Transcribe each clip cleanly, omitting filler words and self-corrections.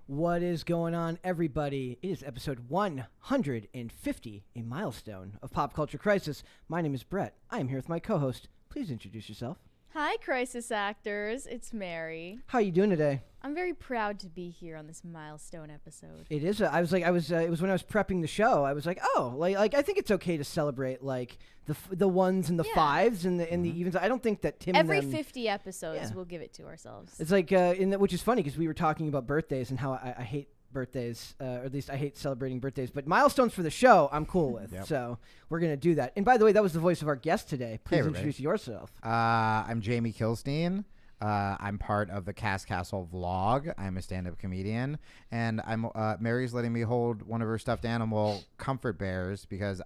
What is going on, everybody? It is episode 150, a milestone of Pop Culture Crisis. My name is Brett. I am here with my co-host. Please introduce yourself. Hi, crisis actors. It's Mary. How are you doing today? I'm very proud to be here on this milestone episode. It is. It was when I was prepping the show. I was like, oh, like I think it's okay to celebrate like the ones and the fives and the evens. I don't think that Tim. Every 50 episodes, we'll give it to ourselves. It's like which is funny because we were talking about birthdays and how I hate birthdays, or at least I hate celebrating birthdays. But milestones for the show, I'm cool with. Yep. So we're gonna do that. And by the way, that was the voice of our guest today. Please introduce yourself. I'm Jamie Kilstein. I'm part of the Cast Castle vlog. I'm a stand-up comedian, and Mary's letting me hold one of her stuffed animal comfort bears because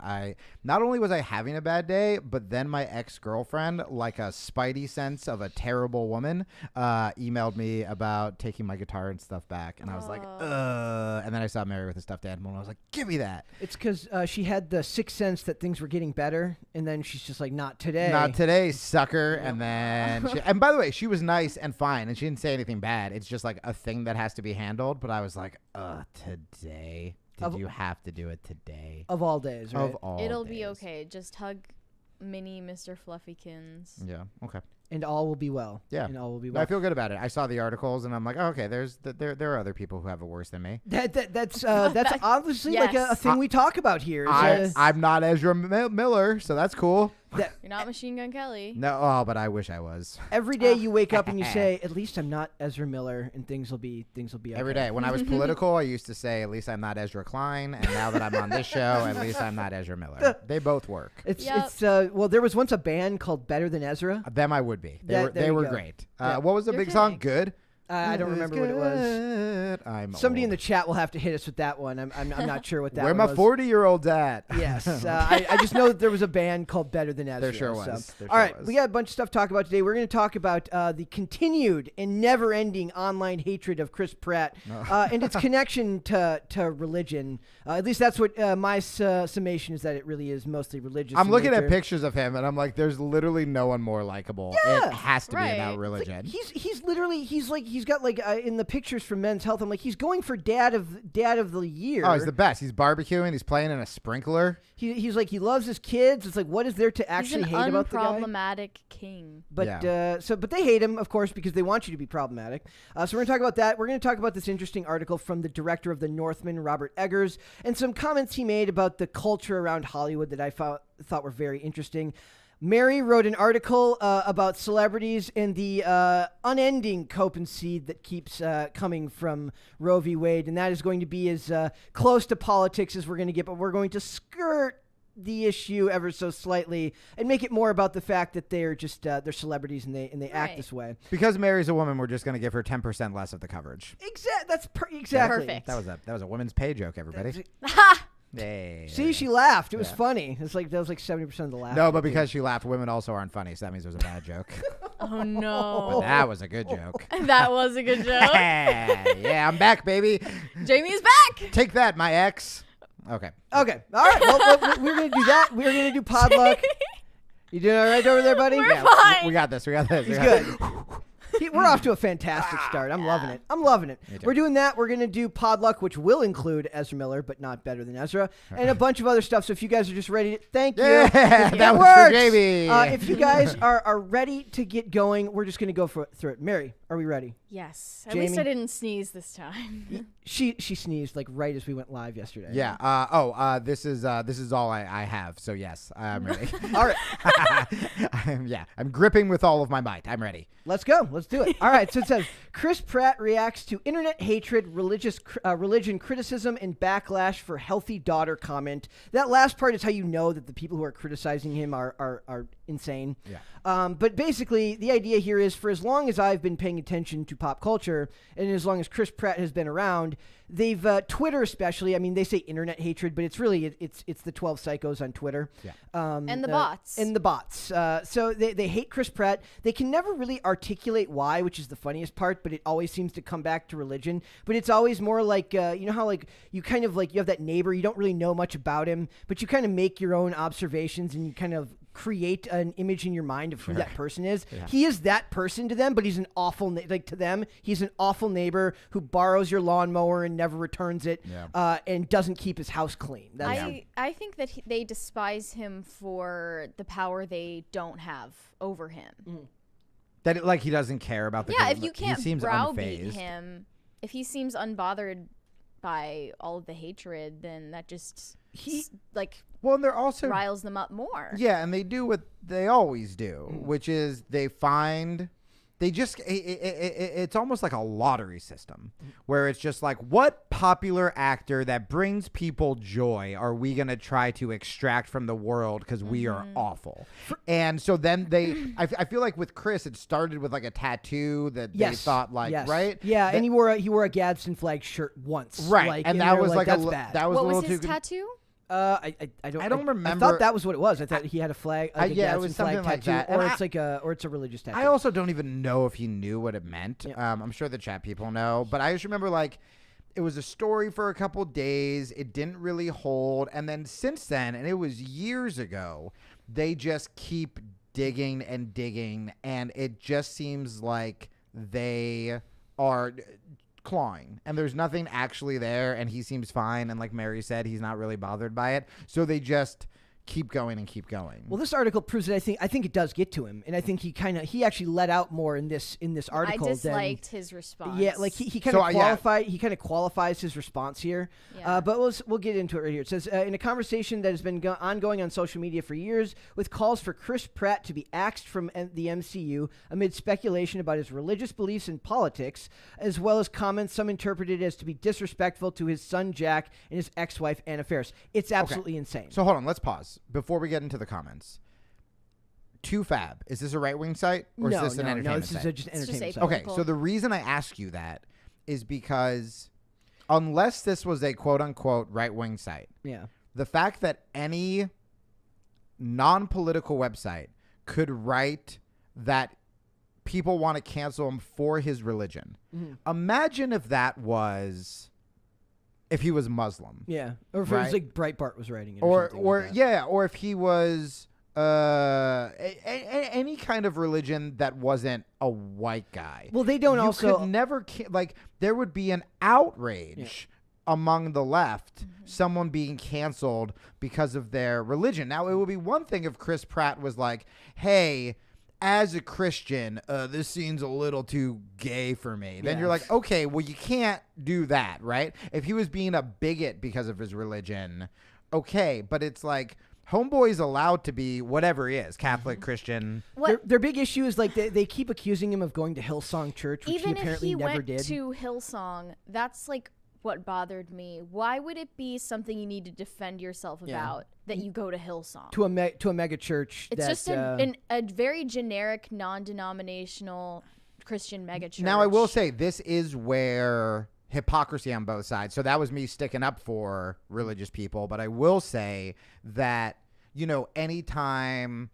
not only was I having a bad day, but then my ex-girlfriend, like a spidey sense of a terrible woman, emailed me about taking my guitar and stuff back, and I was like, ugh. And then I saw Mary with a stuffed animal, and I was like, give me that. It's because she had the sixth sense that things were getting better, and then she's just like, not today. Not today, sucker. And then, and by the way, she was nice and fine, and she didn't say anything bad. It's just like a thing that has to be handled. But I was like, today? Did you have to do it today? Of all days, right? Of all It'll days. be okay. Just hug mini Mr. Fluffykins. Yeah, okay. And all will be well. Yeah. And all will be well. I feel good about it. I saw the articles, and I'm like, oh, okay, there are other people who have it worse than me. That's obviously like a thing we talk about here. I'm not Ezra Miller, so that's cool. You're not Machine Gun Kelly. No, but I wish I was. Every day you wake up and you say, at least I'm not Ezra Miller, and things will be okay. Every day. When I was political, I used to say, at least I'm not Ezra Klein, and now that I'm on this show, at least I'm not Ezra Miller. They both work. Well, there was once a band called Better Than Ezra. Them I would be. They were great. What was the big song? Good? I don't remember what it was. Somebody in the chat will have to hit us with that one. I'm not sure what that was. Where my 40-year-old at? Yes. I just know that there was a band called Better Than Ezra. There sure was. All right. We got a bunch of stuff to talk about today. We're going to talk about the continued and never-ending online hatred of Chris Pratt and its connection to religion. At least that's what my summation is, that it really is mostly religious. I'm looking at pictures of him, and I'm like, there's literally no one more likable. Yeah. It has to be about religion. Like, he's got like in the pictures from Men's Health, I'm like, he's going for dad of the year. Oh, he's the best. He's barbecuing. He's playing in a sprinkler. He's like, he loves his kids. It's like, what is there to actually hate about the guy? He's an unproblematic king. But but they hate him, of course, because they want you to be problematic. So we're going to talk about that. We're going to talk about this interesting article from the director of The Northman, Robert Eggers, and some comments he made about the culture around Hollywood that I thought were very interesting. Mary wrote an article about celebrities and the unending cope and seed that keeps coming from Roe v. Wade, and that is going to be as close to politics as we're going to get, but we're going to skirt the issue ever so slightly and make it more about the fact that they're just they're celebrities and they act this way. Because Mary's a woman, we're just going to give her 10% less of the coverage. Exactly. Perfect. That was a women's pay joke, everybody. Hey. See, she laughed. It was funny. That was like 70% of the laugh. No, but because she laughed, women also aren't funny, so that means it was a bad joke. Oh, no. But that was a good joke. That was a good joke. Yeah, I'm back, baby. Jamie's back. Take that, my ex. Okay. All right. Well, we're going to do that. We're going to do Podluck. You doing all right over there, buddy? We're fine. We got this. He's good. We're off to a fantastic start. I'm loving it. We're doing that. We're going to do Podluck, which will include Ezra Miller, but not Better Than Ezra, and a bunch of other stuff. So if you guys are just ready, thank you. Yeah, that was for Jamie. If you guys are ready to get going, we're just going to go through it. Mary, are we ready? Yes. Jamie? At least I didn't sneeze this time. She sneezed like right as we went live yesterday. Yeah. This is all I have. So yes, I'm ready. All right. I'm gripping with all of my might. I'm ready. Let's go. Let's do it. All right. So it says Chris Pratt reacts to internet hatred, religion criticism, and backlash for healthy daughter comment. That last part is how you know that the people who are criticizing him are insane. Yeah. But basically, the idea here is, for as long as I've been paying attention to pop culture, and as long as Chris Pratt has been around, they've Twitter especially. I mean, they say internet hatred, but it's really it's the 12 psychos on Twitter. Yeah. And the bots. And the bots. So they hate Chris Pratt. They can never really articulate why, which is the funniest part. But it always seems to come back to religion. But it's always more like you know how like you kind of like you have that neighbor, you don't really know much about him, but you kind of make your own observations and you kind of create an image in your mind of who that person is. He is that person to them, but he's an awful to them. He's an awful neighbor who borrows your lawnmower and never returns it, and doesn't keep his house clean. I think that they despise him for the power they don't have over him. That like he doesn't care about the if you can't browbeat him, if he seems unbothered by all of the hatred, then that just well, and they're also riles them up more. Yeah, and they do what they always do, which is it's almost like a lottery system where it's just like, what popular actor that brings people joy are we going to try to extract from the world because we are awful? And so then I feel like with Chris, it started with like a tattoo that they thought right? Yeah, and he wore a Gadsden flag shirt once. Right, like, and that was like that's bad. That was what a little was his too tattoo? I don't remember. I thought that was what it was. I thought he had a flag, it was something like that, or it's a religious tattoo. I also don't even know if he knew what it meant. I'm sure the chat people know, but I just remember like it was a story for a couple days. It didn't really hold, and then since then, and it was years ago, they just keep digging and digging, and it just seems like they are clawing and there's nothing actually there, and he seems fine, and like Mary said, he's not really bothered by it, so they just keep going and keep going. Well, this article proves that I think it does get to him, and I think he actually let out more in this article. I disliked his response. Yeah, like he kind of he kind of qualifies his response here. But we'll get into it right here. It says in a conversation that has been ongoing on social media for years, with calls for Chris Pratt to be axed from the MCU amid speculation about his religious beliefs and politics, as well as comments some interpreted as to be disrespectful to his son Jack and his ex-wife Anna Faris. It's absolutely insane. So hold on, let's pause before we get into the comments. 2Fab, is this a right-wing site or is this an entertainment site? No, this is just an entertainment site. Okay, so the reason I ask you that is because unless this was a quote-unquote right-wing site, the fact that any non-political website could write that people want to cancel him for his religion. Imagine if that was... if he was Muslim. Yeah. Or if it was like Breitbart was writing it. Or like that. Or if he was any kind of religion that wasn't a white guy. Well, they don't could never, like, there would be an outrage among the left, someone being canceled because of their religion. Now, it would be one thing if Chris Pratt was like, hey, as a Christian, this scene's a little too gay for me. Then you're like, okay, well, you can't do that, right? If he was being a bigot because of his religion, okay. But it's like, homeboy's allowed to be whatever he is, Catholic, Christian. Their big issue is like they keep accusing him of going to Hillsong Church, which even he apparently never did. Even if he went to Hillsong, that's like what bothered me. Why would it be something you need to defend yourself about that you go to Hillsong? To a mega church. It's just a very generic, non-denominational Christian mega church. Now, I will say, this is where hypocrisy on both sides. So that was me sticking up for religious people. But I will say that, you know, anytime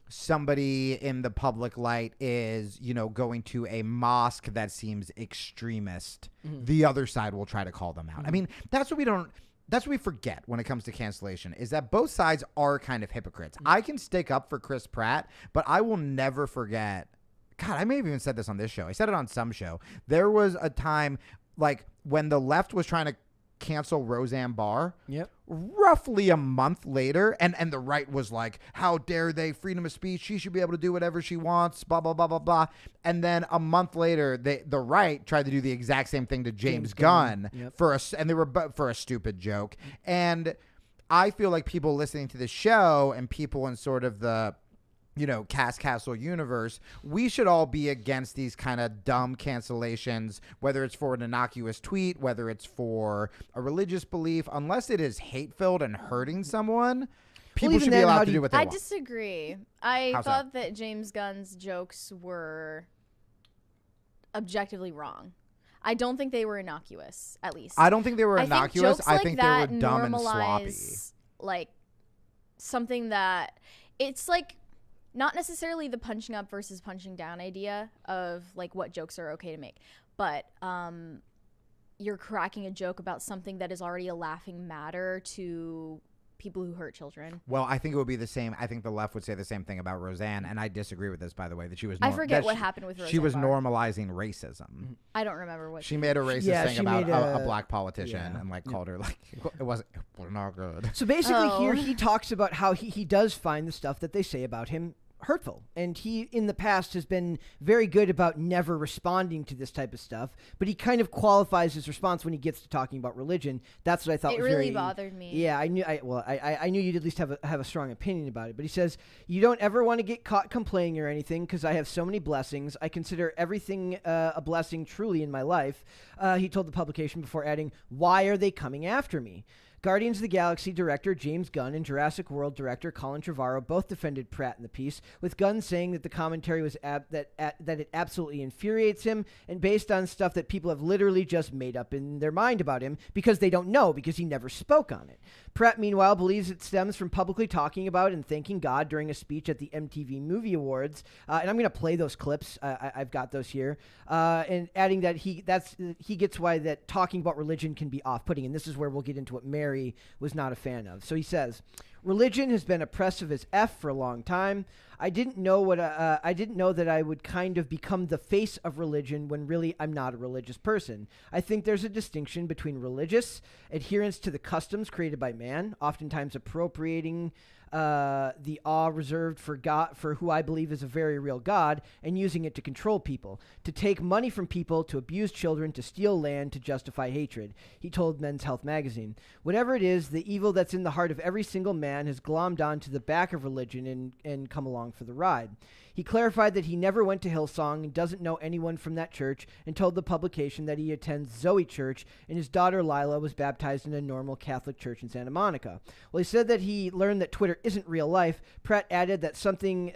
somebody in the public light is, you know, going to a mosque that seems extremist, the other side will try to call them out. I mean, that's what we forget when it comes to cancellation, is that both sides are kind of hypocrites. I can stick up for Chris Pratt, but I will never forget. God, I may have even said this on this show. I said it on some show. There was a time, like, when the left was trying to cancel Roseanne Barr. Roughly a month later, and the right was like, how dare they, freedom of speech, she should be able to do whatever she wants, blah blah blah blah blah. And then a month later, the right tried to do the exact same thing to James Gunn for a stupid joke. And I feel like people listening to the show and people in sort of the, you know, Cast Castle universe, we should all be against these kind of dumb cancellations, whether it's for an innocuous tweet, whether it's for a religious belief, unless it is hate-filled and hurting someone. People should be allowed to do what they want. I disagree. I thought that James Gunn's jokes were objectively wrong. I don't think they were innocuous, at least. I don't think they were innocuous. I think they were dumb and sloppy. Like, something that, it's like, not necessarily the punching up versus punching down idea of like what jokes are okay to make, but you're cracking a joke about something that is already a laughing matter to people who hurt children. Well, I think it would be the same. I think the left would say the same thing about Roseanne, and I disagree with this, by the way, that she was. I forget what happened with Roseanne. She was Barr. normalizing racism. I don't remember what she made a racist Yeah, thing she about made a black politician yeah. and like called her like it wasn't not good. So basically, Oh. here he talks about how he does find the stuff that they say about him hurtful, and he in the past has been very good about never responding to this type of stuff, but he kind of qualifies his response when he gets to talking about religion. That's what I thought It was really very bothered me. Yeah, I knew you'd at least have a strong opinion about it. But he says, you don't ever want to get caught complaining or anything because I have so many blessings. I consider everything a blessing truly in my life. He told the publication before adding, why are they coming after me? Guardians of the Galaxy director James Gunn and Jurassic World director Colin Trevorrow both defended Pratt in the piece, with Gunn saying that the commentary was that it absolutely infuriates him and based on stuff that people have literally just made up in their mind about him because they don't know, because he never spoke on it. Pratt, meanwhile, believes it stems from publicly talking about and thanking God during a speech at the MTV Movie Awards, and I'm going to play those clips. I've got those here, and adding that he gets why that talking about religion can be off-putting, and this is where we'll get into what Mary was not a fan of. So he says, religion has been oppressive as F for a long time. I didn't know that I would kind of become the face of religion when really I'm not a religious person. I think there's a distinction between religious adherence to the customs created by man, oftentimes appropriating the awe reserved for God, for who I believe is a very real God, and using it to control people, to take money from people, to abuse children, to steal land, to justify hatred. He told Men's Health magazine, whatever it is, the evil that's in the heart of every single man has glommed onto the back of religion and come along for the ride. He clarified that he never went to Hillsong and doesn't know anyone from that church, and told the publication that he attends Zoe Church and his daughter Lila was baptized in a normal Catholic church in Santa Monica. Well, he said that he learned that Twitter isn't real life. Pratt added that something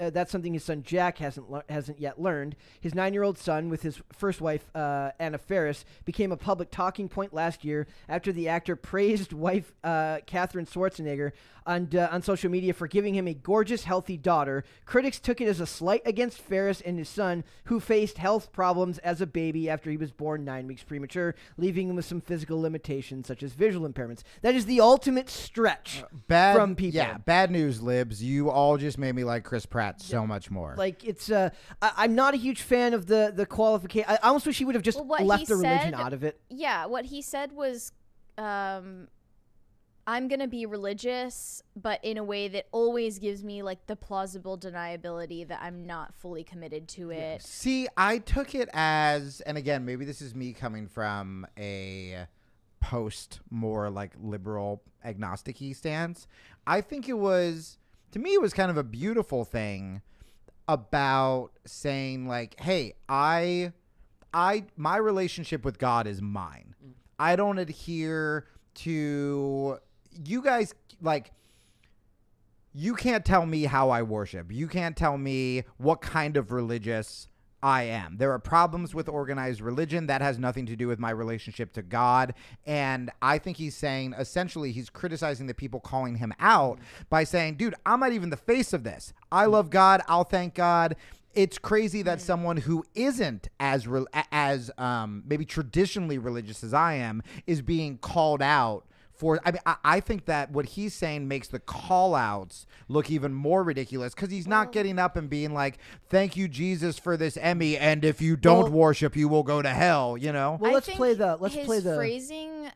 his son Jack hasn't yet learned. His 9-year-old son, with his first wife Anna Faris, became a public talking point last year after the actor praised wife Katherine Schwarzenegger on social media for giving him a gorgeous, healthy daughter. Critics took it as a slight against Ferris and his son, who faced health problems as a baby after he was born 9 weeks premature, leaving him with some physical limitations such as visual impairments. That is the ultimate stretch from people. Yeah, bad news, libs. You all just made me like Chris Pratt so much more. Like, it's I'm not a huge fan of the qualification. I almost wish he would have just left the religion out of it. Yeah, what he said was, I'm going to be religious, but in a way that always gives me like the plausible deniability that I'm not fully committed to it. See, I took it as, and again, maybe this is me coming from a post more like liberal agnostic-y stance. I think it was, to me, it was kind of a beautiful thing about saying like, hey, my relationship with God is mine. I don't adhere to you guys. Like, you can't tell me how I worship. You can't tell me what kind of religious I am. There are problems with organized religion. That has nothing to do with my relationship to God. And I think he's saying, essentially, he's criticizing the people calling him out by saying, dude, I'm not even the face of this. I love God. I'll thank God. It's crazy that someone who isn't as maybe traditionally religious as I am is being called out for. I mean, I think that what he's saying makes the call outs look even more ridiculous, because he's not getting up and being like, thank you, Jesus, for this Emmy, and if you don't worship, you will go to hell, you know? Well, His play the phrasing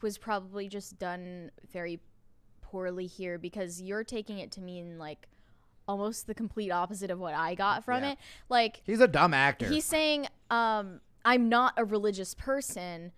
was probably just done very poorly here, because you're taking it to mean like almost the complete opposite of what I got from it. Like, he's a dumb actor. He's saying, I'm not a religious person,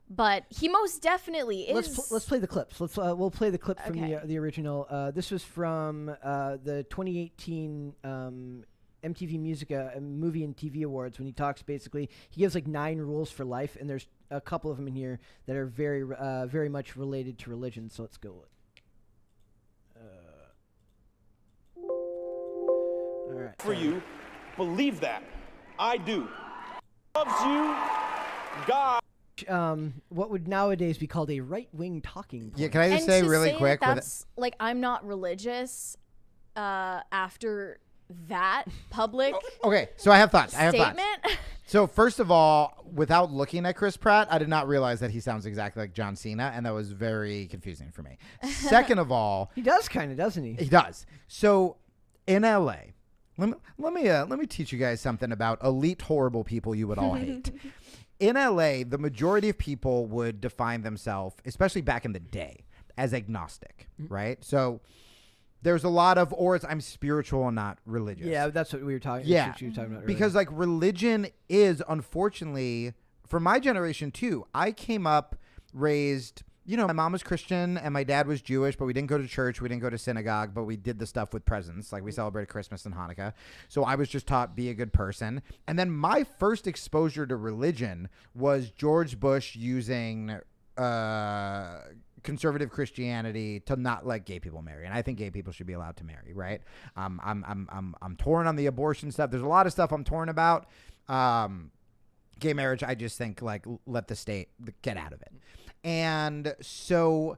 but he most definitely is. Let's play the clips. We'll play the clip from the original. This was from the 2018 MTV Music Movie and TV Awards, when he talks, basically he gives like 9 rules for life, and there's a couple of them in here that are very very much related to religion. So let's go. All right. For you, believe that. I do. Loves you, God. What would nowadays be called a right-wing talking point. Yeah, can I just say really quick? That's like, I'm not religious. After that public Okay, so I have thoughts. statement. So first of all, without looking at Chris Pratt, I did not realize that he sounds exactly like John Cena, and that was very confusing for me. Second of all, He does kind of, doesn't he? he does. So in LA, let me teach you guys something about elite horrible people you would all hate. In LA, the majority of people would define themselves, especially back in the day, as agnostic, right? So there's a lot of, or it's I'm spiritual and not religious. Yeah, that's what we were talking. Yeah, What you were talking about because earlier. like religion is, unfortunately, for my generation too. I came up raised, my mom was Christian and my dad was Jewish, but we didn't go to church, we didn't go to synagogue, but we did the stuff with presents, like we celebrated Christmas and Hanukkah. So I was just taught be a good person. And then my first exposure to religion was George Bush using conservative Christianity to not let gay people marry, and I think gay people should be allowed to marry. Right? I'm torn on the abortion stuff. There's a lot of stuff I'm torn about. Gay marriage, I just think like let the state get out of it. And so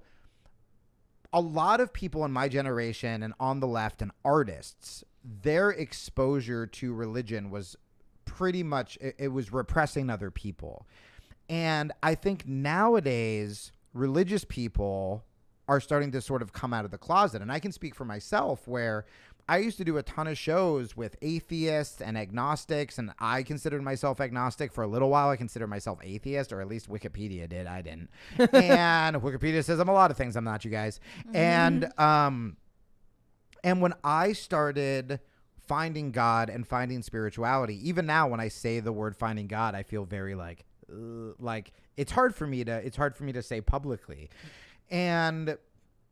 a lot of people in my generation and on the left and artists, their exposure to religion was pretty much it was repressing other people. And I think nowadays religious people are starting to sort of come out of the closet. And I can speak for myself where I used to do a ton of shows with atheists and agnostics, and I considered myself agnostic for a little while. I considered myself atheist, or at least Wikipedia did. I didn't. And Wikipedia says I'm a lot of things I'm not, you guys. And when I started finding God and finding spirituality, even now when I say the word finding God, I feel very like it's hard for me to say publicly. And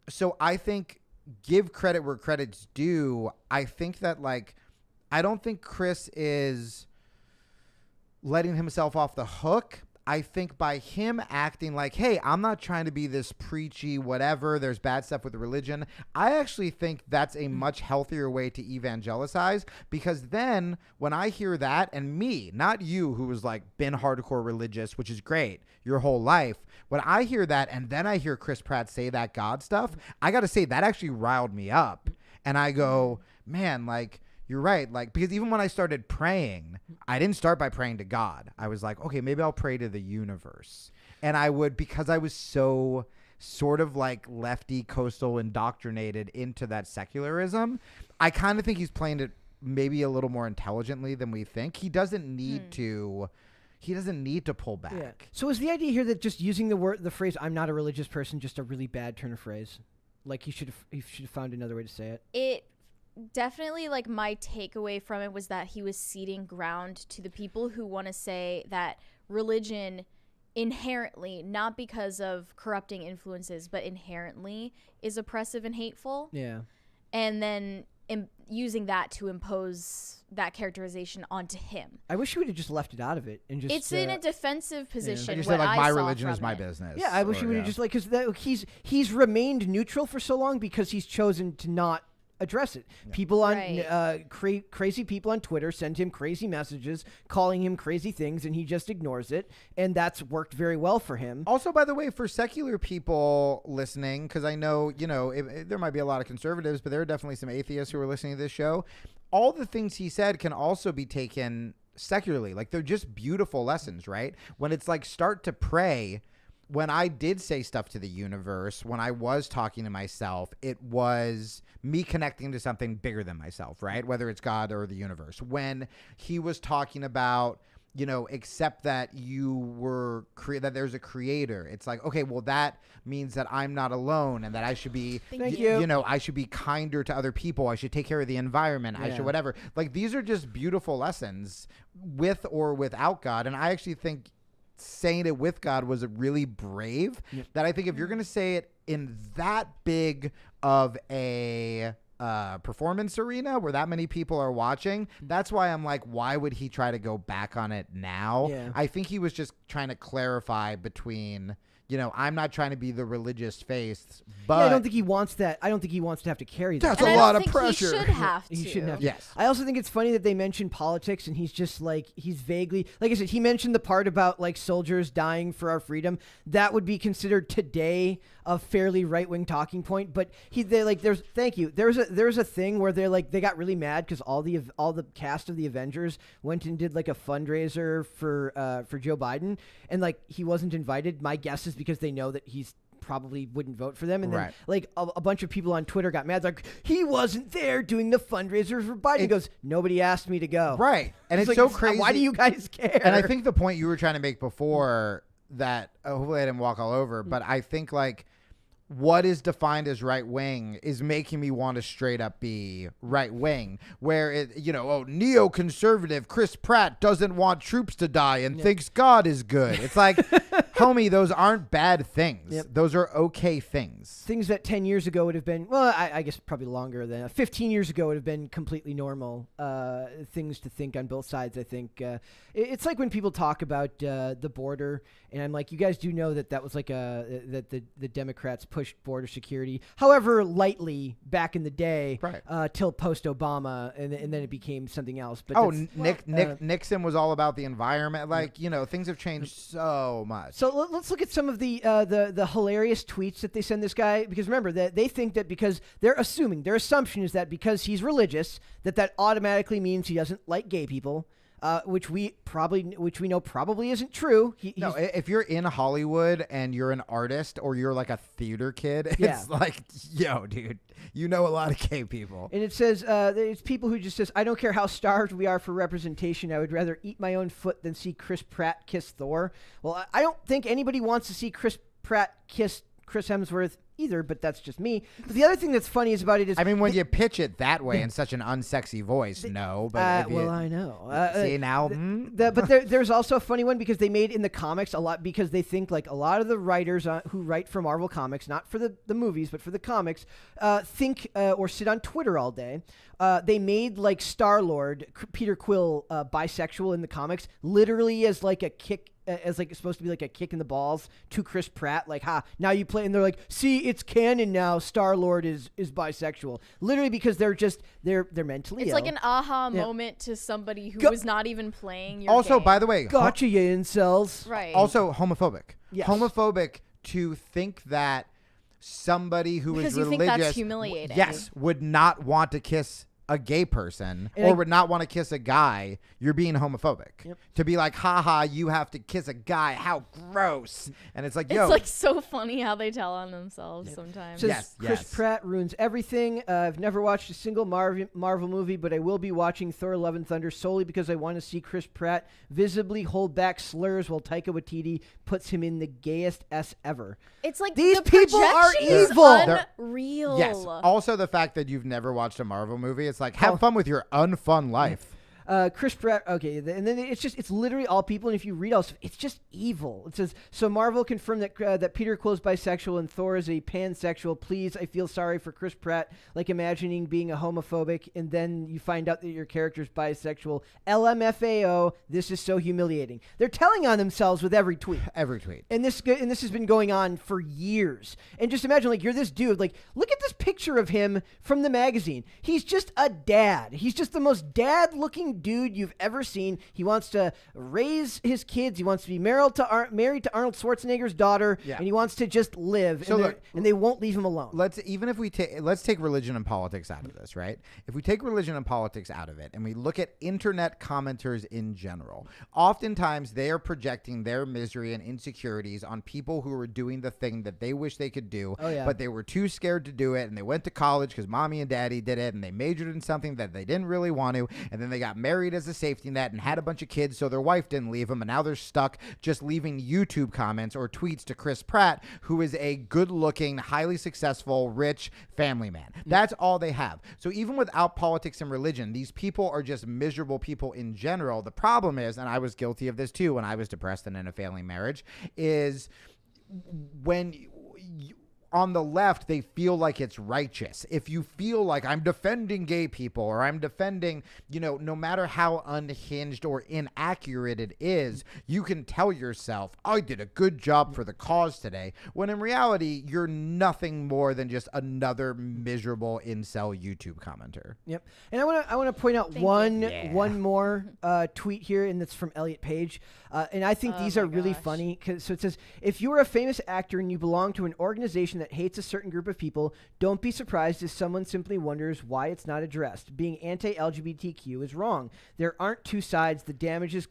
so I think give credit where credit's due. I think that I don't think Chris is letting himself off the hook. I think by him acting like, hey, I'm not trying to be this preachy whatever, there's bad stuff with religion, I actually think that's a much healthier way to evangelicize, because then when I hear that, and me, not you who was been hardcore religious, which is great, your whole life, when I hear that and then I hear Chris Pratt say that God stuff, I got to say that actually riled me up. And I go, man, you're right. Because even when I started praying, I didn't start by praying to God. I was like, okay, maybe I'll pray to the universe. And I would, because I was so sort of lefty, coastal, indoctrinated into that secularism, I kind of think he's playing it maybe a little more intelligently than we think. He doesn't need to. He doesn't need to pull back. Yeah. So is the idea here that just using the phrase "I'm not a religious person" just a really bad turn of phrase? He should have found another way to say it. It definitely, my takeaway from it was that he was ceding ground to the people who want to say that religion inherently, not because of corrupting influences, but inherently is oppressive and hateful. Yeah. And then using that to impose that characterization onto him. I wish he would have just left it out of it and just. It's in a defensive position. I just what said I my saw religion from is my it. business. Yeah, I wish he would have just because he's remained neutral for so long because he's chosen to not address it. Yeah. People on crazy people on Twitter send him crazy messages calling him crazy things, and he just ignores it, and that's worked very well for him. Also, by the way, for secular people listening, because I know there might be a lot of conservatives, but there are definitely some atheists who are listening to this show. All the things he said can also be taken secularly. They're just beautiful lessons, right? When it's start to pray. When I did say stuff to the universe, when I was talking to myself, it was me connecting to something bigger than myself, right? Whether it's God or the universe. When he was talking about, accept that that there's a creator. It's okay, well, that means that I'm not alone and that I should be, I should be kinder to other people. I should take care of the environment. Yeah. I should whatever. These are just beautiful lessons with or without God. And I actually think saying it with God was really brave. Yep. That I think if you're going to say it in that big of a performance arena where that many people are watching, that's why I'm why would he try to go back on it now? Yeah. I think he was just trying to clarify between I'm not trying to be the religious face, but Yeah, I don't think he wants that. I don't think he wants to have to carry that. That's And a I lot don't of think pressure. He should have to. He shouldn't have. Yes. I also think it's funny that they mention politics, and he's just like he's vaguely like I said. He mentioned the part about like soldiers dying for our freedom. That would be considered today a fairly right wing talking point. But there's thank you. There's a thing where they got really mad because all the cast of the Avengers went and did like a fundraiser for Joe Biden, and like he wasn't invited. My guess is because they know that he's probably wouldn't vote for them, and then Right. like a bunch of people on Twitter got mad, like he wasn't there doing the fundraiser for Biden. He goes, nobody asked me to go. Right, and it's like, so crazy. Why do you guys care? And I think the point you were trying to make before that, hopefully I didn't walk all over, but I think like what is defined as right wing is making me want to straight up be right wing, where it, neoconservative Chris Pratt doesn't want troops to die and thinks God is good. It's like, homie, those aren't bad things. Yep. Those are okay things. Things that 10 years ago would have been, well, I guess probably longer than 15 years ago would have been completely normal things to think on both sides. I think it's like when people talk about the border, and I'm like, you guys do know that was like that the Democrats pushed border security, however lightly back in the day, Right. Till post Obama, and then it became something else. But Nixon was all about the environment. Like, things have changed so much. So let's look at some of the hilarious tweets that they send this guy, because remember that they think that because their assumption is that because he's religious, that automatically means he doesn't like gay people, which we know probably isn't true. No, if you're in Hollywood and you're an artist or you're like a theater kid, Yeah. it's like, yo, dude, you know a lot of gay people. And it says, it's people who just says, I don't care how starved we are for representation. I would rather eat my own foot than see Chris Pratt kiss Thor. Well, I don't think anybody wants to see Chris Pratt kiss Chris Hemsworth either, but that's just me. But the other thing that's funny is about it is, I mean, when you pitch it that way in such an unsexy voice, no. But if you, well, I know. see now, But there's also a funny one because they made in the comics a lot, because they think like a lot of the writers who write for Marvel Comics, not for the movies, but for the comics, think or sit on Twitter all day. They made like Star-Lord, Peter Quill, bisexual in the comics, literally as like a kick, as like it's supposed to be like a kick in the balls to Chris Pratt. Like, now you play, and they're like, see, it's canon now. Star-Lord is bisexual, literally because they're mentally It's ill. like an aha Yeah. moment to somebody who Go- was not even playing your also, game. by the way, Gotcha, you incels. Right. also homophobic. Yes. Homophobic to think that somebody who Because is you religious, think that's humiliating. yes, would not want to kiss a gay person And or I- would not want to kiss a guy. You're being homophobic. Yep. To be like, haha, you have to kiss a guy. How gross. And it's like, yo, It's like so funny how they tell on themselves sometimes. Says Yes, Chris yes. Pratt ruins everything. I've never watched a single Marvel movie, but I will be watching Thor: Love and Thunder solely because I want to see Chris Pratt visibly hold back slurs while Taika Waititi puts him in the gayest S ever. It's like These the people are projection is evil. They're- unreal. yes. Also, the fact that you've never watched a Marvel movie, it's like, have fun with your unfun life. Chris Pratt, okay, and then it's literally all people, and if you read all stuff, it's just evil. It says, so Marvel confirmed that Peter Quill is bisexual and Thor is a pansexual. Please, I feel sorry for Chris Pratt, like imagining being a homophobic, and then you find out that your character's bisexual. LMFAO, this is so humiliating. They're telling on themselves with every tweet. Every tweet. And this has been going on for years. And just imagine, like, you're this dude. Like, look at this picture of him from the magazine. He's just a dad. He's just the most dad-looking dude you've ever seen. He wants to raise his kids. He wants to be married to Arnold Schwarzenegger's daughter, Yeah. and he wants to just live. So And they won't leave him alone. Let's take religion and politics out of this, right? If we take religion and politics out of it and we look at internet commenters in general, oftentimes they are projecting their misery and insecurities on people who are doing the thing that they wish they could do, Oh, yeah. but they were too scared to do it, and they went to college because mommy and daddy did it, and they majored in something that they didn't really want to, and then they got married as a safety net and had a bunch of kids so their wife didn't leave them, and now they're stuck just leaving YouTube comments or tweets to Chris Pratt, who is a good-looking, highly successful, rich family man. That's all they have. So even without politics and religion, these people are just miserable people in general. The problem is, and I was guilty of this too when I was depressed and in a failing marriage, is when on the left, they feel like it's righteous. If you feel like I'm defending gay people or I'm defending, no matter how unhinged or inaccurate it is, you can tell yourself, I did a good job for the cause today. When in reality, you're nothing more than just another miserable incel YouTube commenter. Yep. And I want to point out one more tweet here, and that's from Elliot Page. And I think these are really funny. So it says, if you are a famous actor and you belong to an organization that hates a certain group of people, don't be surprised if someone simply wonders why it's not addressed. Being anti-LGBTQ is wrong. There aren't two sides. The damage it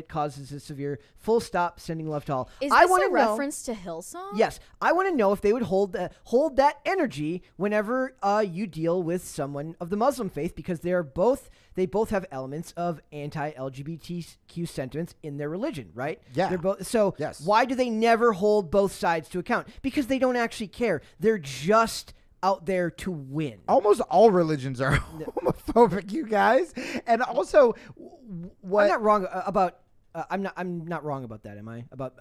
causes is severe. Full stop. Sending love to all. Is this a reference to Hillsong? Yes. I want to know if they would hold that energy whenever you deal with someone of the Muslim faith, because they both have elements of anti-LGBTQ sentiments in their religion, right? Yeah. They're both. So yes. Why do they never hold both sides to account? Because they don't actually care. They're just out there to win. Almost all religions are homophobic, you guys. And also, what I'm not wrong about. I'm not wrong about that, am I? About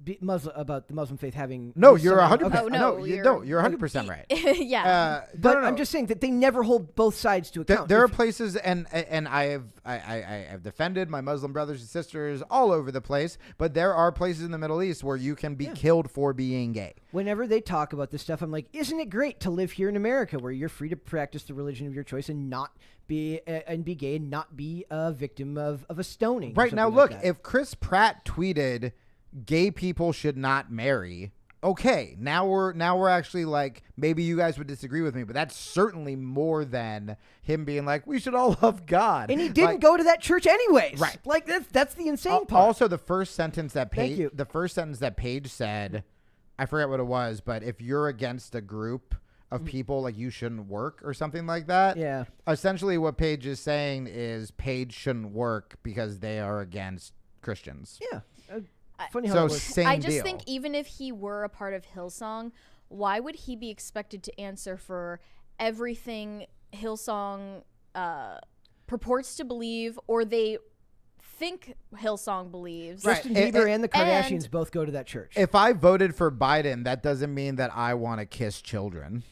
the Muslim faith having no, you're 100%. Okay. Oh, no, you're 100% right. Yeah, but I'm just saying that they never hold both sides to account. There are places, and I have defended my Muslim brothers and sisters all over the place, but there are places in the Middle East where you can be killed for being gay. Whenever they talk about this stuff, I'm like, isn't it great to live here in America where you're free to practice the religion of your choice and not be gay and not be a victim of a stoning? Right now, like look, that. if Chris Pratt tweeted gay people should not marry, okay, now we're actually like, maybe you guys would disagree with me, but that's certainly more than him being like, we should all love God. And he didn't go to that church anyways. Right. Like that's the insane part. Also, the first sentence that Page said, I forget what it was, but if you're against a group of people, like, you shouldn't work or something like that. Yeah. Essentially what Page is saying is Page shouldn't work because they are against Christians. Yeah. Funny how So it works. same I just deal. think even if he were a part of Hillsong, why would he be expected to answer for everything Hillsong purports to believe, or they think Hillsong believes? Right. Justin Bieber and the Kardashians both go to that church. If I voted for Biden, that doesn't mean that I want to kiss children.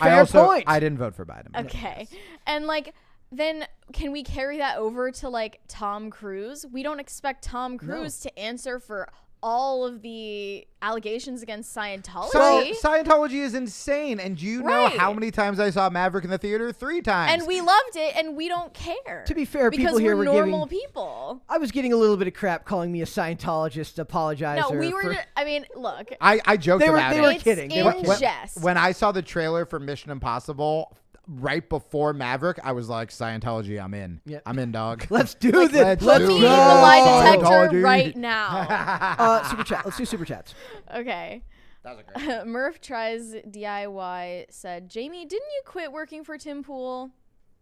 Fair point. I didn't vote for Biden. Okay. And then can we carry that over to Tom Cruise? We don't expect Tom Cruise to answer for all of the allegations against Scientology. Scientology is insane. And do you know how many times I saw Maverick in the theater? 3 times. And we loved it, and we don't care. To be fair, because people here we're were normal giving, people. I was getting a little bit of crap calling me a Scientologist apologizer. No, we were. for- I mean, look. I joked about they it. were It's kidding. They in were kidding. jest. When I saw the trailer for Mission Impossible right before Maverick, I was like, Scientology, I'm in. Yep. I'm in, dog. Let's do this. let's Put do me in it. the lie detector Scientology. right now. Super chat. Let's do super chats. Okay. That was a great Murph Tries DIY said, Jamie, didn't you quit working for Tim Pool?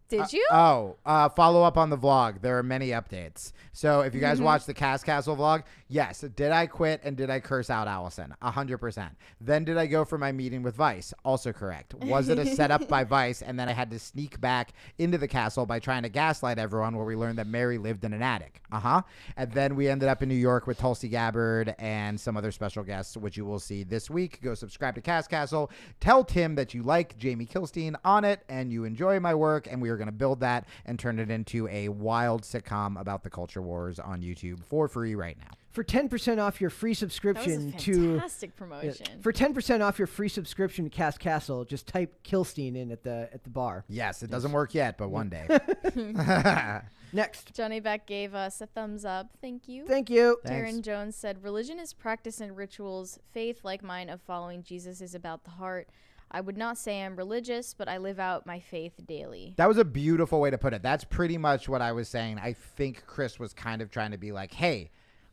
Did you? Follow up on the vlog. There are many updates. So if you guys watch the Cast Castle vlog, yes, did I quit and did I curse out Allison? 100%. Then did I go for my meeting with Vice? Also correct. Was it a setup by Vice and then I had to sneak back into the castle by trying to gaslight everyone, where we learned that Mary lived in an attic? And then we ended up in New York with Tulsi Gabbard and some other special guests, which you will see this week. Go subscribe to Cast Castle. Tell Tim that you like Jamie Kilstein on it and you enjoy my work, and we are going to build that and turn it into a wild sitcom about the culture wars on YouTube for free right now. For 10% off your free That was a subscription to fantastic promotion. for 10% off your free subscription to Cast Castle, just type Kilstein in at the bar. Yes, it doesn't work yet, but one day. Next. Johnny Beck gave us a thumbs up. Thank you. Thank you. Thanks. Darren Jones said, religion is practice and rituals. Faith, like mine, of following Jesus is about the heart. I would not say I'm religious, but I live out my faith daily. That was a beautiful way to put it. That's pretty much what I was saying. I think Chris was kind of trying to be like, hey,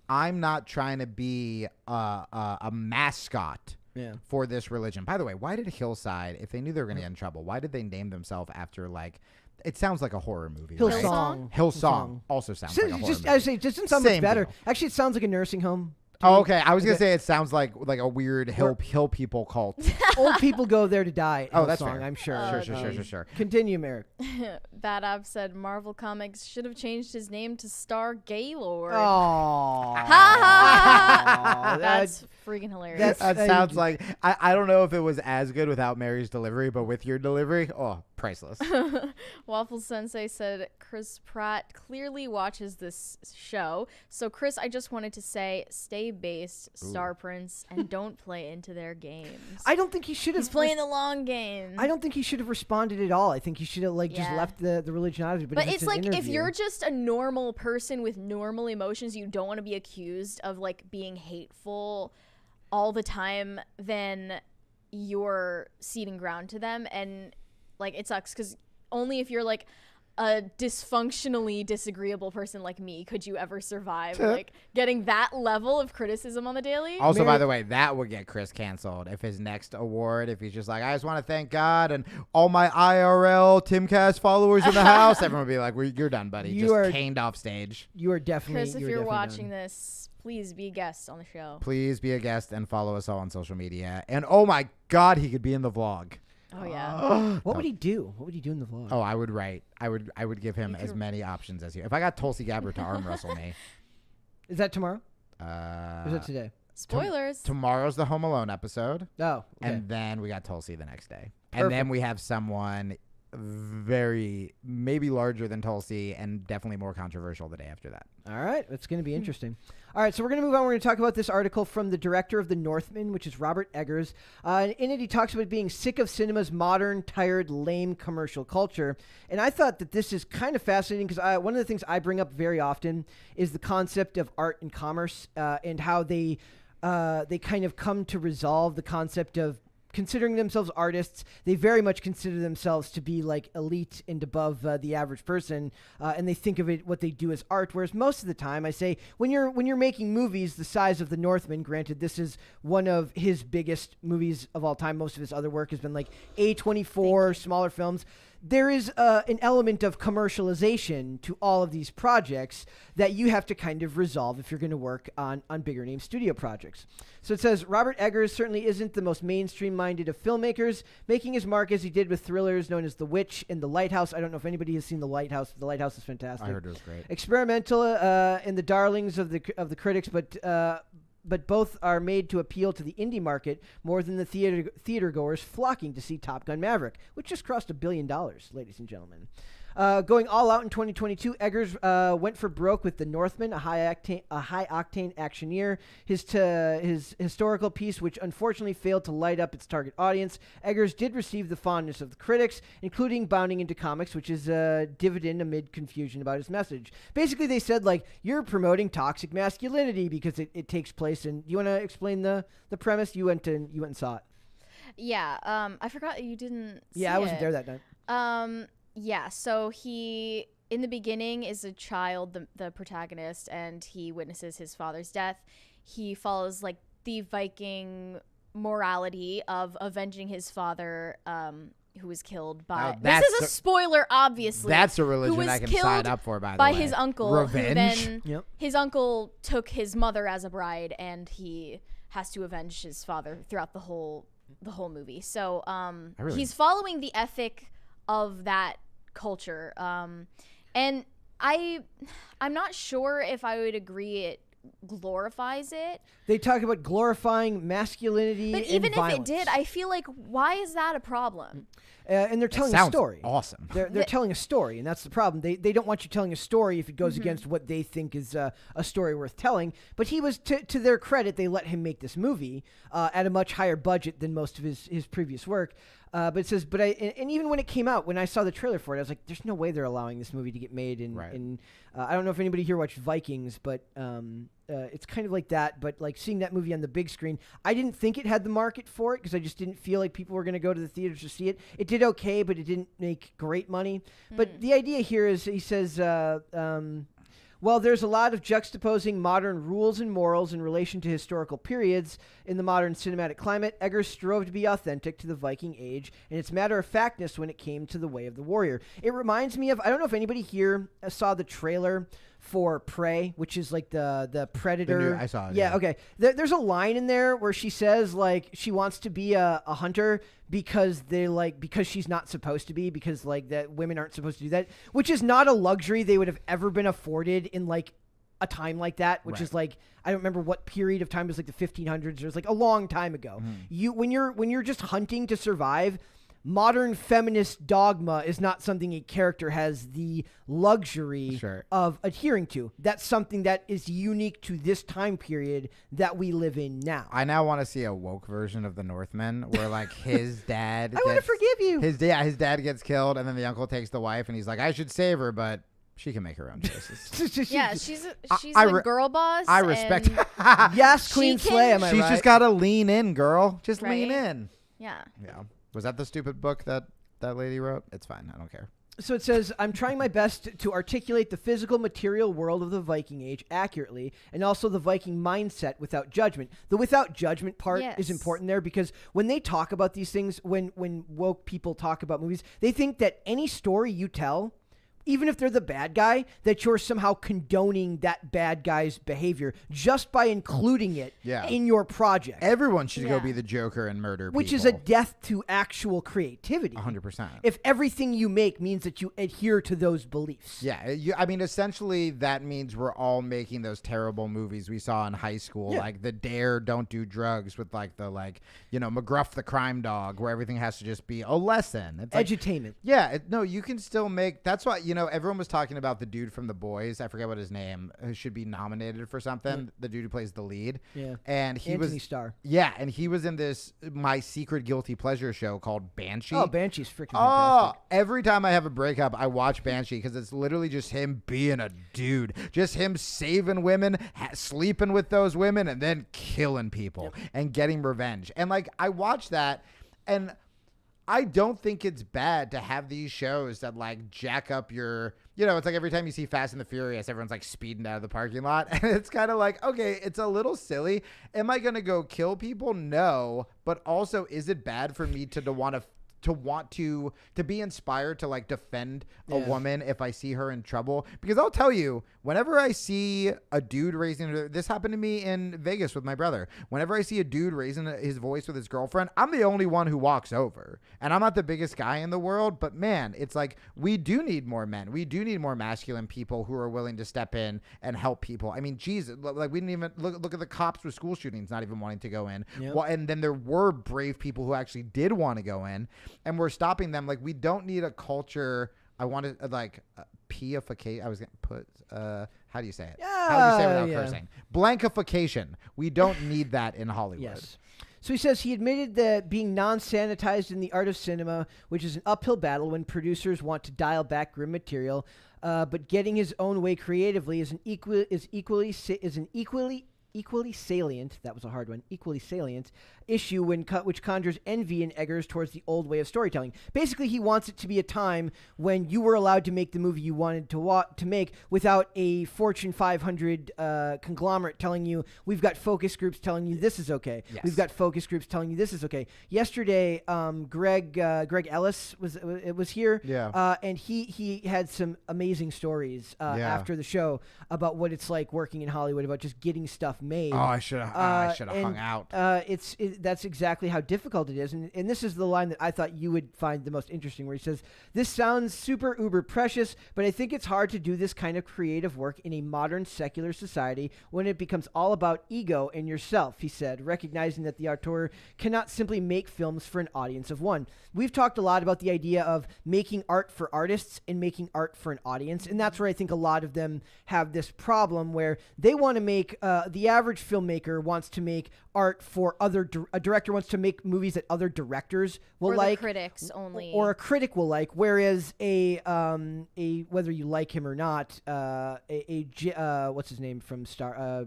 I'm not trying to be a mascot for this religion. By the way, why did Hillside, if they knew they were going to get in trouble, why did they name themselves after, like, it sounds like a horror movie. Hillsong. Hillsong also sounds like a horror movie. I say, it doesn't sound much Same better. deal. Actually, it sounds like a nursing home. Oh, okay. I was gonna say it sounds like a weird hill people cult. Old people go there to die. Oh, that's song, fair. I'm sure. Sure. Continue, Merrick. Bad Ab said Marvel Comics should have changed his name to Star Gaylord. Oh, That's freaking hilarious. That sounds like I don't know if it was as good without Mary's delivery, but with your delivery, oh, priceless. Waffle Sensei said Chris Pratt clearly watches this show. So Chris, I just wanted to say, stay based, Star Prince, and don't play into their games. I don't think he should have. He's playing the long game. I don't think he should have responded at all. I think he should have just left the religion out of it. But if it's like an if interview, you're just a normal person with normal emotions, you don't want to be accused of like being hateful all the time, then you're ceding ground to them. And like it sucks because only if you're like a dysfunctionally disagreeable person like me could you ever survive like getting that level of criticism on the daily. Also, by the way, that would get Chris canceled if his next award, if he's just like, I just want to thank God and all my IRL Timcast followers in the house, everyone would be like, you're done, buddy. You just are caned off stage. You are definitely. Chris, if you're watching this, please be a guest on the show. Please be a guest and follow us all on social media. And oh my God, he could be in the vlog. Oh yeah. What would he do? What would he do in the vlog? Oh, I would write. I would give him as many options as you. If I got Tulsi Gabbard to arm wrestle me. Is that tomorrow? Or is that today? Spoilers. Tomorrow's the Home Alone episode. Oh, okay. And then we got Tulsi the next day. Perfect. And then we have someone maybe larger than Tulsi and definitely more controversial the day after that. All right. That's going to be interesting. All right. So we're going to move on. We're going to talk about this article from the director of The Northman, which is Robert Eggers. In it, he talks about being sick of cinema's modern, tired, lame commercial culture. And I thought that this is kind of fascinating because one of the things I bring up very often is the concept of art and commerce and how they kind of come to resolve the concept of considering themselves artists. They very much consider themselves to be like elite and above the average person, and they think of it what they do as art. Whereas most of the time, I say when you're making movies the size of The Northman, granted this is one of his biggest movies of all time. Most of his other work has been like A24, smaller films. There is an element of commercialization to all of these projects that you have to kind of resolve if you're going to work on bigger name studio projects. So it says, Robert Eggers certainly isn't the most mainstream-minded of filmmakers, making his mark as he did with thrillers known as The Witch and The Lighthouse. I don't know if anybody has seen The Lighthouse. The Lighthouse is fantastic. I heard it was great. Experimental and the darlings of the critics, but both are made to appeal to the indie market more than the theater goers flocking to see Top Gun Maverick, which just crossed $1 billion, ladies and gentlemen. Going all out in 2022, Eggers went for broke with The Northman, a high-octane actioneer. His historical piece, which unfortunately failed to light up its target audience. Eggers did receive the fondness of the critics, including bounding into comics, which is a dividend amid confusion about his message. Basically, they said, like, you're promoting toxic masculinity because it takes place. And you want to explain the premise? You went and saw it. Yeah. I forgot you didn't. Yeah, I wasn't there that night. Yeah, so he, in the beginning, is a child, the protagonist, and he witnesses his father's death. He follows, like, the Viking morality of avenging his father, who was killed by... This is a spoiler, obviously. That's a religion I can sign up for, by the way. By his uncle. Revenge? Who then, His uncle took his mother as a bride, and he has to avenge his father throughout the whole movie. So he's following the ethic of that culture, and I'm not sure if I would agree it glorifies it. They talk about glorifying masculinity, but even and violence. if it did, I feel like why is that a problem? And they're telling a story. Awesome. They're telling a story, and that's the problem. They don't want you telling a story if it goes against what they think is a story worth telling. But he was, to their credit, they let him make this movie at a much higher budget than most of his previous work. But it says, and even when it came out, when I saw the trailer for it, I was like, there's no way they're allowing this movie to get made. And I don't know if anybody here watched Vikings, but it's kind of like that. But like seeing that movie on the big screen, I didn't think it had the market for it because I just didn't feel like people were going to go to the theaters to see it. It did okay, but it didn't make great money. But the idea here is, he says, well, there's a lot of juxtaposing modern rules and morals in relation to historical periods in the modern cinematic climate. Eggers strove to be authentic to the Viking age and its matter-of-factness when it came to the way of the warrior. It reminds me of, I don't know if anybody here saw the trailer for prey, which is like the predator. I saw it. Yeah, okay. There's a line in there where she says like she wants to be a hunter because because she's not supposed to be, because like that women aren't supposed to do that, which is not a luxury they would have ever been afforded in like a time like that, which is like, I don't remember what period of time, it was like the 1500s. It was like a long time ago. When you're just hunting to survive, modern feminist dogma is not something a character has the luxury of adhering to. That's something that is unique to this time period that we live in now. I now want to see a woke version of the Northman where like his dad I want to forgive you. His dad gets killed and then the uncle takes the wife and he's like, I should save her, but she can make her own choices. Yeah, she's a girl boss. I respect Yes, Queen Slay, am I She's right? just got to lean in, girl. Just lean Right? in. Yeah. Yeah. Was that the stupid book that lady wrote? It's fine. I don't care. So it says, I'm trying my best to articulate the physical material world of the Viking Age accurately, and also the Viking mindset without judgment. The without judgment part is important there, because when they talk about these things, when woke people talk about movies, they think that any story you tell, even if they're the bad guy, that you're somehow condoning that bad guy's behavior just by including it in your project. Everyone should go be the Joker and murder people. Which is a death to actual creativity. 100%. If everything you make means that you adhere to those beliefs. Yeah. I mean, essentially, that means we're all making those terrible movies we saw in high school, like the Dare Don't Do Drugs with like the McGruff the Crime Dog, where everything has to just be a lesson. It's Edutainment. No, you can still make. That's why, everyone was talking about the dude from The Boys. I forget what his name, who should be nominated for something. The dude who plays the lead. Yeah. And he Anthony Starr. Yeah, and he was in this My Secret Guilty Pleasure show called Banshee. Oh, Banshee's freaking fantastic. Every time I have a breakup, I watch Banshee because it's literally just him being a dude. Just him saving women, sleeping with those women, and then killing people and getting revenge. And like, I watch that, and I don't think it's bad to have these shows that like jack up your, it's like every time you see Fast and the Furious, everyone's like speeding out of the parking lot. And it's kind of like, okay, it's a little silly. Am I going to go kill people? No. But also, is it bad for me to want to be inspired to like defend a woman if I see her in trouble? Because I'll tell you, whenever I see a dude this happened to me in Vegas with my brother. Whenever I see a dude raising his voice with his girlfriend, I'm the only one who walks over. And I'm not the biggest guy in the world, but man, it's like, we do need more men. We do need more masculine people who are willing to step in and help people. I mean, Jesus, like we didn't even look at the cops with school shootings, not even wanting to go in. Well, and then there were brave people who actually did want to go in. And we're stopping them. Like, we don't need a culture. I wanted peification. I was going to put, how do you say it? How do you say it without cursing? Blankification. We don't need that in Hollywood. Yes. So he says he admitted that being non-sanitized in the art of cinema, which is an uphill battle when producers want to dial back grim material, but getting his own way creatively is an equally salient, that was a hard one, equally salient issue which conjures envy in Eggers towards the old way of storytelling. Basically, he wants it to be a time when you were allowed to make the movie you wanted to make without a Fortune 500 conglomerate telling you, we've got focus groups telling you this is okay. Yes. We've got focus groups telling you this is okay. Yesterday, Greg Ellis was here, and he had some amazing stories after the show about what it's like working in Hollywood, about just getting stuff made. Oh, I should have hung out. That's exactly how difficult it is. And this is the line that I thought you would find the most interesting, where he says, this sounds super uber precious, but I think it's hard to do this kind of creative work in a modern secular society when it becomes all about ego and yourself, he said, recognizing that the auteur cannot simply make films for an audience of one. We've talked a lot about the idea of making art for artists and making art for an audience, and that's where I think a lot of them have this problem where they want to make, the average filmmaker wants to make art for a director wants to make movies that other directors will like, critics only, or a critic will like. Whereas a whether you like him or not, what's his name from Star?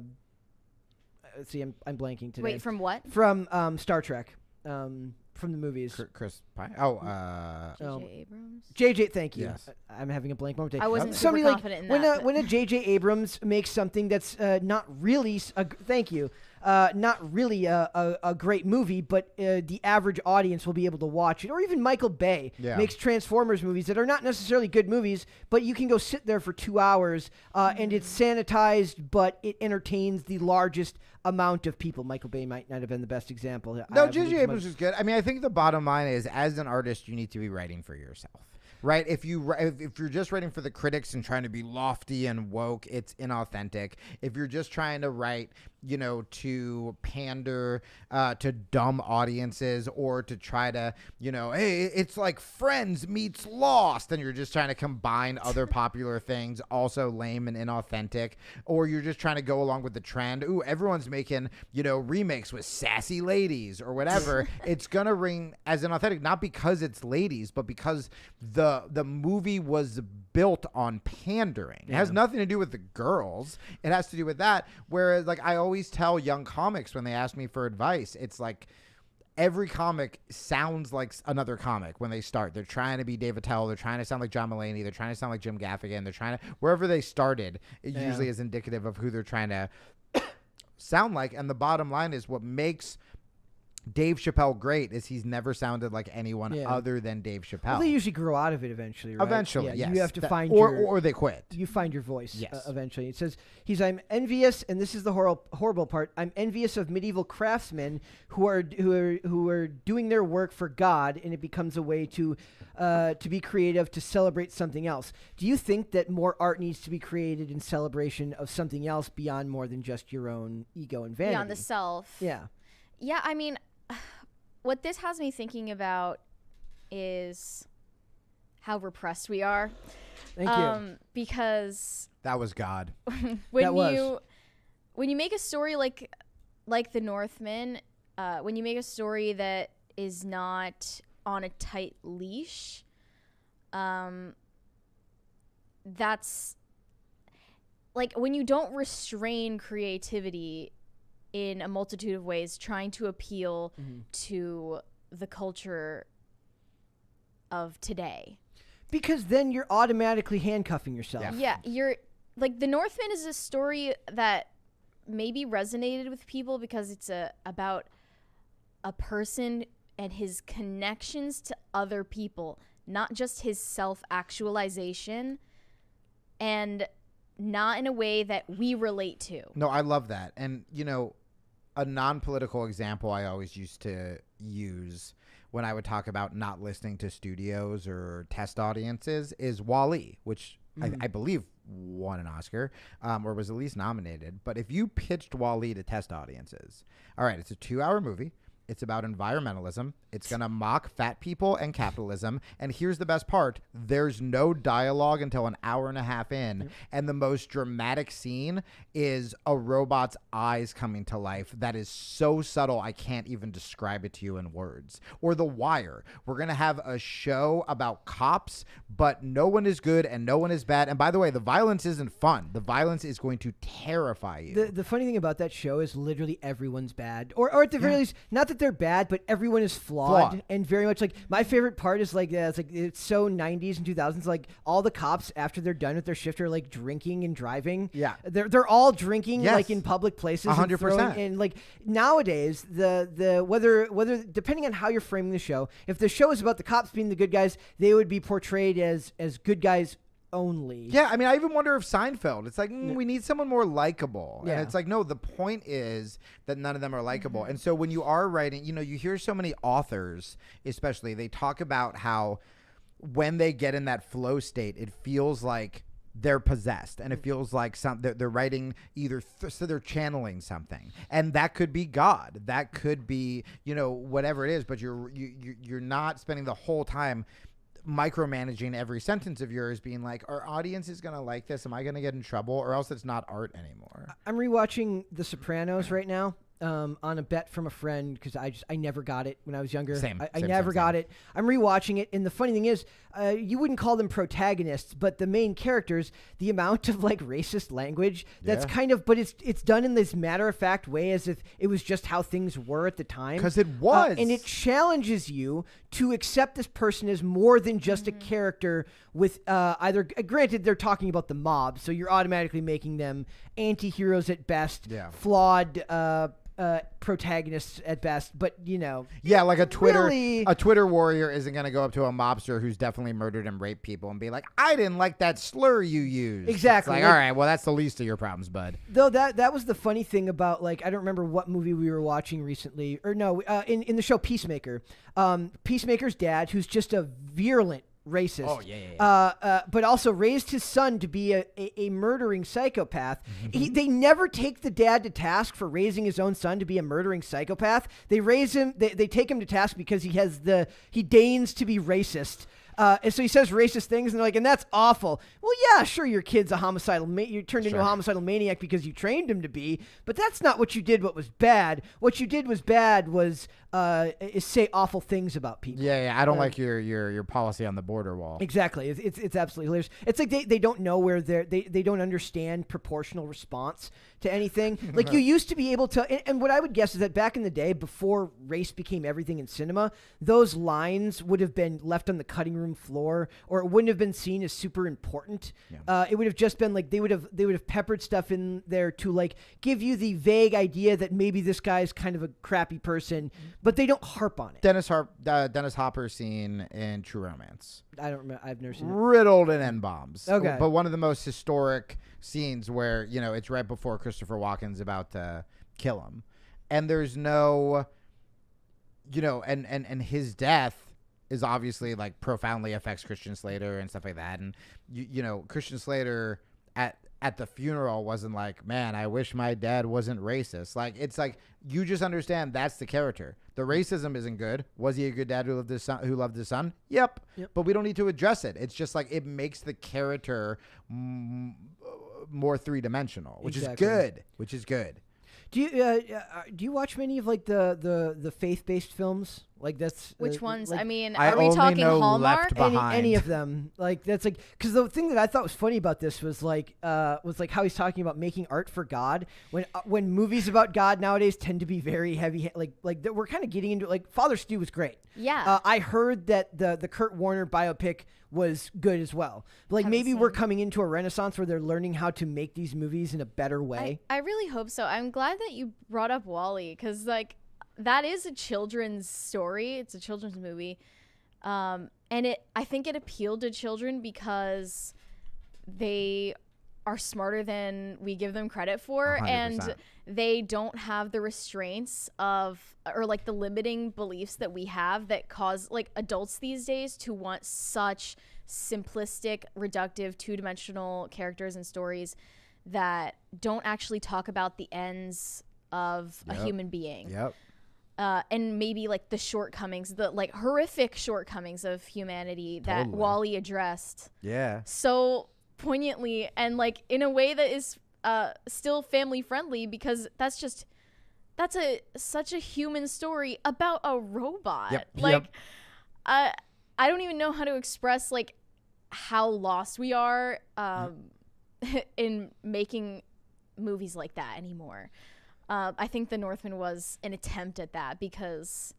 See, I'm blanking today. Wait, from what? From Star Trek. From the movies. Chris Pine. J.J. Abrams. J.J. Thank you. Yes. I'm having a blank moment. I wasn't Somebody super confident in that. When a J.J. Abrams makes something that's not really. Thank you. not really a great movie, but the average audience will be able to watch it. Or even Michael Bay makes Transformers movies that are not necessarily good movies, but you can go sit there for 2 hours, and it's sanitized, but it entertains the largest amount of people. Michael Bay might not have been the best example. No, J.J. Abrams is good. I mean, I think the bottom line is, as an artist, you need to be writing for yourself. Right? If you're just writing for the critics and trying to be lofty and woke, it's inauthentic. If you're just trying to write, to pander to dumb audiences, or to try to, hey, it's like Friends meets Lost, and you're just trying to combine other popular things, also lame and inauthentic, or you're just trying to go along with the trend. Ooh, everyone's making, remakes with sassy ladies or whatever. It's gonna ring as inauthentic, not because it's ladies, but because the movie was built on pandering. It has nothing to do with the girls. It has to do with that. Whereas, like, I always tell young comics when they ask me for advice, it's like every comic sounds like another comic when they start. They're trying to be Dave Attell. They're trying to sound like John Mulaney. They're trying to sound like Jim Gaffigan. They're trying to, wherever they started, it usually is indicative of who they're trying to sound like. And the bottom line is, what makes Dave Chappelle great is he's never sounded like anyone other than Dave Chappelle. Well, they usually grow out of it eventually, right? Eventually, yes. You have to find or they quit. You find your voice eventually. It says, I'm envious, and this is the horrible part, I'm envious of medieval craftsmen who are doing their work for God, and it becomes a way to be creative, to celebrate something else. Do you think that more art needs to be created in celebration of something else beyond more than just your own ego and vanity? Beyond the self. Yeah. Yeah, I mean, what this has me thinking about is how repressed we are. Thank you. Because that was God. when you make a story like The Northman, when you make a story that is not on a tight leash, that's like when you don't restrain creativity in a multitude of ways, trying to appeal to the culture of today. Because then you're automatically handcuffing yourself. Yeah, you're like, The Northman is a story that maybe resonated with people because it's about a person and his connections to other people, not just his self-actualization, and not in a way that we relate to. No, I love that. And, a non-political example I always used to use when I would talk about not listening to studios or test audiences is WALL-E, which I believe won an Oscar, or was at least nominated. But if you pitched WALL-E to test audiences, all right, it's a 2-hour movie. It's about environmentalism. It's going to mock fat people and capitalism. And here's the best part. There's no dialogue until an hour and a half in. Yep. And the most dramatic scene is a robot's eyes coming to life. That is so subtle, I can't even describe it to you in words. Or The Wire. We're going to have a show about cops, but no one is good and no one is bad. And by the way, the violence isn't fun. The violence is going to terrify you. The funny thing about that show is literally everyone's bad. Or at the very least, not that they're bad, but everyone is flawed. And very much like, my favorite part is like, it's so 90s and 2000s, like all the cops after they're done with their shift are like drinking and driving. Yeah. They're all drinking like in public places. 100%. And like nowadays, the whether depending on how you're framing the show, if the show is about the cops being the good guys, they would be portrayed as good guys only. Yeah, I mean, I even wonder if Seinfeld, it's like, we need someone more likable. Yeah. And it's like, no, the point is that none of them are likable. And so when you are writing, you hear so many authors, especially, they talk about how when they get in that flow state, it feels like they're possessed, and it feels like they're writing either so they're channeling something, and that could be God, that could be whatever it is, but you're not spending the whole time micromanaging every sentence of yours, being like, our audience is gonna like this, am I gonna get in trouble, or else it's not art anymore. I'm rewatching The Sopranos right now, on a bet from a friend, because I never got it when I was younger. I never got it. I'm rewatching it, and the funny thing is, you wouldn't call them protagonists, but the main characters, the amount of like racist language that's kind of, but it's done in this matter-of-fact way, as if it was just how things were at the time. Because it was. And it challenges you to accept this person as more than just a character with either, granted, they're talking about the mob, so you're automatically making them anti-heroes at best, flawed protagonists at best, but Yeah, like a Twitter really- warrior isn't going to go up to a mobster who's definitely murdered and raped people and be like, I didn't like that slur you used. Exactly. It's like, all right, well, that's the least of your problems, bud. Though that was the funny thing about, like, I don't remember what movie we were watching recently, or no, in the show Peacemaker. Peacemaker's dad, who's just a virulent racist. Oh, yeah. But also raised his son to be a murdering psychopath. They never take the dad to task for raising his own son to be a murdering psychopath. They raise him. They take him to task because he deigns to be racist. And so he says racist things, and they're like, and that's awful. Well, yeah, sure, your kid's a homicidal. You turned into a homicidal maniac because you trained him to be, but that's not what you did. What was bad? What you did was bad. Was is say awful things about people. Yeah. I don't like your policy on the border wall. Exactly. It's absolutely hilarious. It's like they don't know where they don't understand proportional response to anything. Like you used to be able to, and what I would guess is that back in the day, before race became everything in cinema, those lines would have been left on the cutting room floor, or it wouldn't have been seen as super important. Yeah. It would have just been like they would have peppered stuff in there to like give you the vague idea that maybe this guy's kind of a crappy person, but they don't harp on it. Dennis Hopper scene in True Romance. I don't remember. I've never seen it. Riddled in N-bombs. Okay. But one of the most historic scenes where, it's right before Christopher Walken's about to kill him. And there's no, and his death is obviously like profoundly affects Christian Slater and stuff like that. And, Christian Slater at the funeral wasn't like, man, I wish my dad wasn't racist. Like, it's like, you just understand that's the character. The racism isn't good. Was he a good dad who loved his son? Yep. But we don't need to address it. It's just like, it makes the character more three-dimensional, which is good. Do you watch many of like the faith-based films? Like that's Which ones? like, I mean, I are we only talking know Hallmark? Left Behind. any of them? Like that's like because the thing that I thought was funny about this was like how he's talking about making art for God when movies about God nowadays tend to be very heavy. Like we're kind of getting into like Father Stu was great. Yeah. I heard that the Kurt Warner biopic was good as well. Like Haven't maybe seen. we're coming into a renaissance where they're learning how to make these movies in a better way. I really hope so. I'm glad that you brought up WALL-E because like that is a children's story. It's a children's movie. And I think it appealed to children because they are smarter than we give them credit for. 100%. And they don't have the restraints or like the limiting beliefs that we have that cause like adults these days to want such simplistic, reductive, two-dimensional characters and stories that don't actually talk about the ends of a human being. Yep. And maybe like the shortcomings, the like horrific shortcomings of humanity that Totally. WALL-E addressed Yeah. so poignantly and like in a way that is still family friendly because that's such a human story about a robot. Yep. Like Yep. I don't even know how to express like how lost we are in making movies like that anymore. I think The Northman was an attempt at that because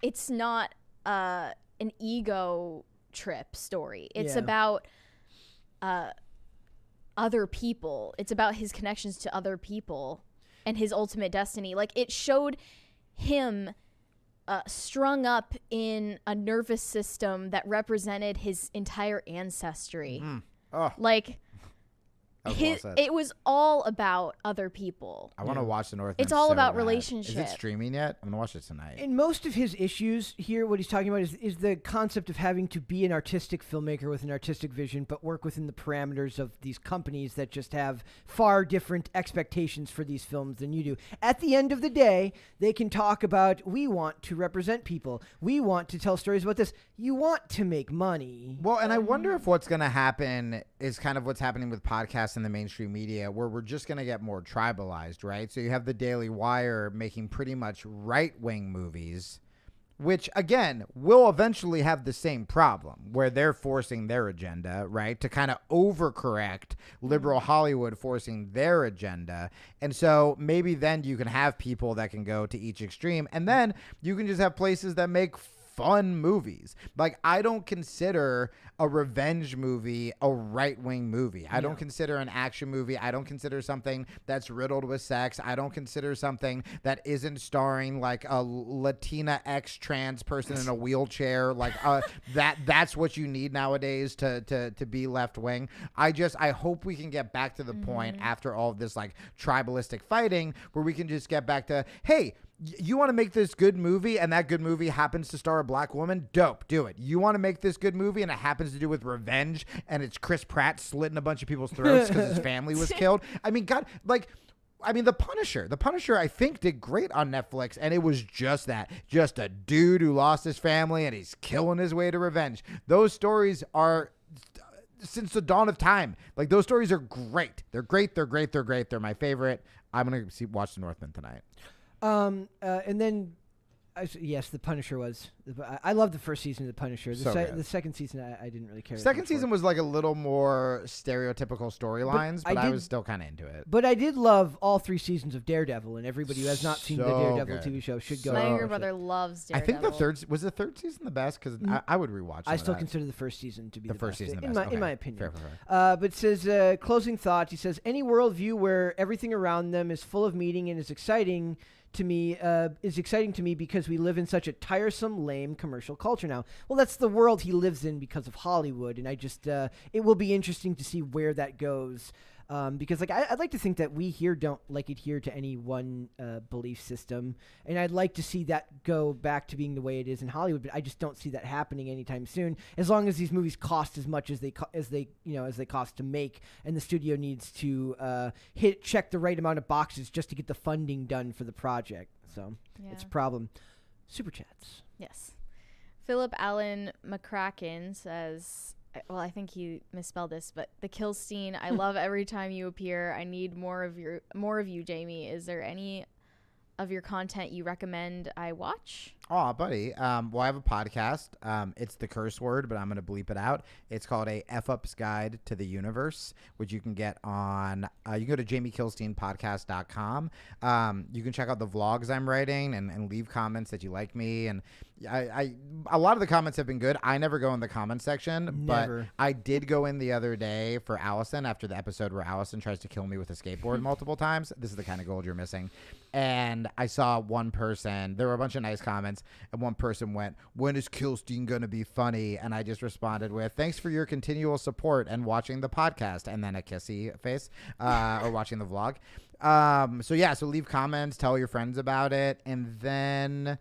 it's not an ego trip story. It's Yeah. about other people. It's about his connections to other people and his ultimate destiny. Like it showed him strung up in a nervous system that represented his entire ancestry. Oh, Like that was well said. it was all about other people. I want to watch The Northman. It's all so about bad. relationship. Is it streaming yet? I'm gonna watch it tonight. In most of his issues here, what he's talking about is the concept of having to be an artistic filmmaker with an artistic vision, but work within the parameters of these companies that just have far different expectations for these films than you do. At the end of the day, they can talk about, we want to represent people. We want to tell stories about this. You want to make money. Well, and I wonder if what's going to happen is kind of what's happening with podcasts and the mainstream media, where we're just going to get more tribalized, right? So you have the Daily Wire making pretty much right-wing movies, which, again, will eventually have the same problem, where they're forcing their agenda, right, to kind of overcorrect liberal Hollywood forcing their agenda. And so maybe then you can have people that can go to each extreme, and then you can just have places that make fun movies. Like, I don't consider a revenge movie a right-wing movie. I don't consider an action movie. I don't consider something that's riddled with sex. I don't consider something that isn't starring like a Latina X trans person in a wheelchair. Like that's what you need nowadays to be left-wing. I hope we can get back to the point after all of this like tribalistic fighting where we can just get back to, hey, you want to make this good movie and that good movie happens to star a black woman? Dope. Do it. You want to make this good movie and it happens to do with revenge and it's Chris Pratt slitting a bunch of people's throats because his family was killed? I mean, God, like, The Punisher. The Punisher, I think, did great on Netflix, and it was just that. Just a dude who lost his family and he's killing his way to revenge. Those stories are since the dawn of time. Like, those stories are great. They're great. They're great. They're great. They're my favorite. I'm going to watch The Northman tonight. And then, yes, The Punisher was. I love the first season of The Punisher. The second season, I didn't really care. Second season was like a little more stereotypical storylines, but I was still kind of into it. But I did love all 3 seasons of Daredevil, and everybody who has not seen the Daredevil TV show should go. My younger brother loves Daredevil. I think the third season the best because I would rewatch. I still consider the first season to be the first best, season the best. in my opinion. Fair. But it says closing thoughts. He says any worldview where everything around them is full of meaning and is exciting to me because we live in such a tiresome, lame commercial culture now. Well, that's the world he lives in because of Hollywood, and I just it will be interesting to see where that goes. Because like I'd like to think that we here don't like adhere to any one belief system, and I'd like to see that go back to being the way it is in Hollywood. But I just don't see that happening anytime soon. As long as these movies cost as much as they cost to make, and the studio needs to check the right amount of boxes just to get the funding done for the project. So it's a problem. Super chats. Yes. Philip Allen McCracken says, well, I think he misspelled this, but the kill scene, I love every time you appear. I need more of you, Jamie. Is there any of your content you recommend I watch? Oh, buddy. Well, I have a podcast. It's the curse word, but I'm going to bleep it out. It's called a F-Ups Guide to the Universe, which you can get on, you can go to jamiekilsteinpodcast.com. You can check out the vlogs I'm writing and leave comments that you like me. And a lot of the comments have been good. I never go in the comment section, but I did go in the other day for Allison after the episode where Allison tries to kill me with a skateboard multiple times. This is the kind of gold you're missing. And I saw one person, there were a bunch of nice comments, and one person went, "When is Kilstein going to be funny?" And I just responded with, "Thanks for your continual support and watching the podcast," and then a kissy face, or watching the vlog. So leave comments, tell your friends about it, and then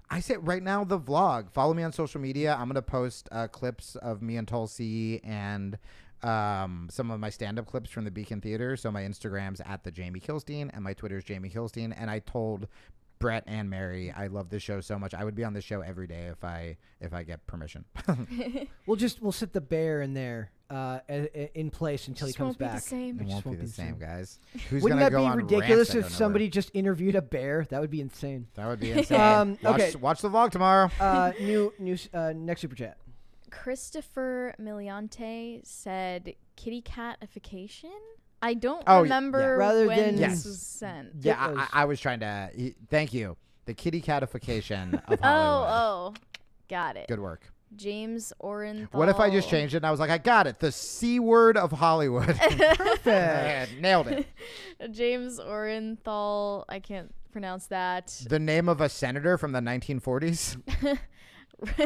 I say right now the vlog. Follow me on social media. I'm going to post clips of me and Tulsi and some of my stand-up clips from the Beacon Theater. So my Instagram's at the Jamie Kilstein and my Twitter's Jamie Kilstein. And I told Brett and Mary, I love this show so much. I would be on this show every day if I get permission. We'll sit the bear in there in place until he comes back. It won't be the same, guys. Wouldn't that be ridiculous if somebody just interviewed a bear? That would be insane. That would be insane. Watch the vlog tomorrow. Next super chat. Christopher Miliante said kitty catification. I don't remember when this was sent. Yeah, I was trying to. Thank you. The kitty catification of Hollywood. Oh, got it. Good work. James Orenthal. What if I just changed it and I was like, I got it. The C word of Hollywood. Perfect. Nailed it. James Orenthal. I can't pronounce that. The name of a senator from the 1940s.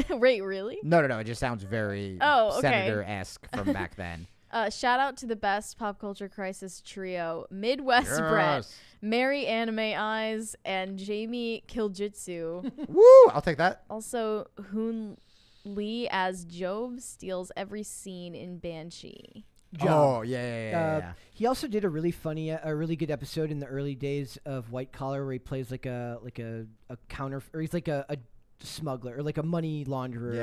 Wait, really? No. It just sounds very senator-esque from back then. Shout out to the best pop culture crisis trio, Midwest Brett, Mary Anime Eyes, and Jamie Kiljitsu. Woo! I'll take that. Also, Hoon Lee as Job steals every scene in Banshee. Oh, yeah. He also did a really funny, a really good episode in the early days of White Collar where he plays like a counter, or he's like a smuggler or like a money launderer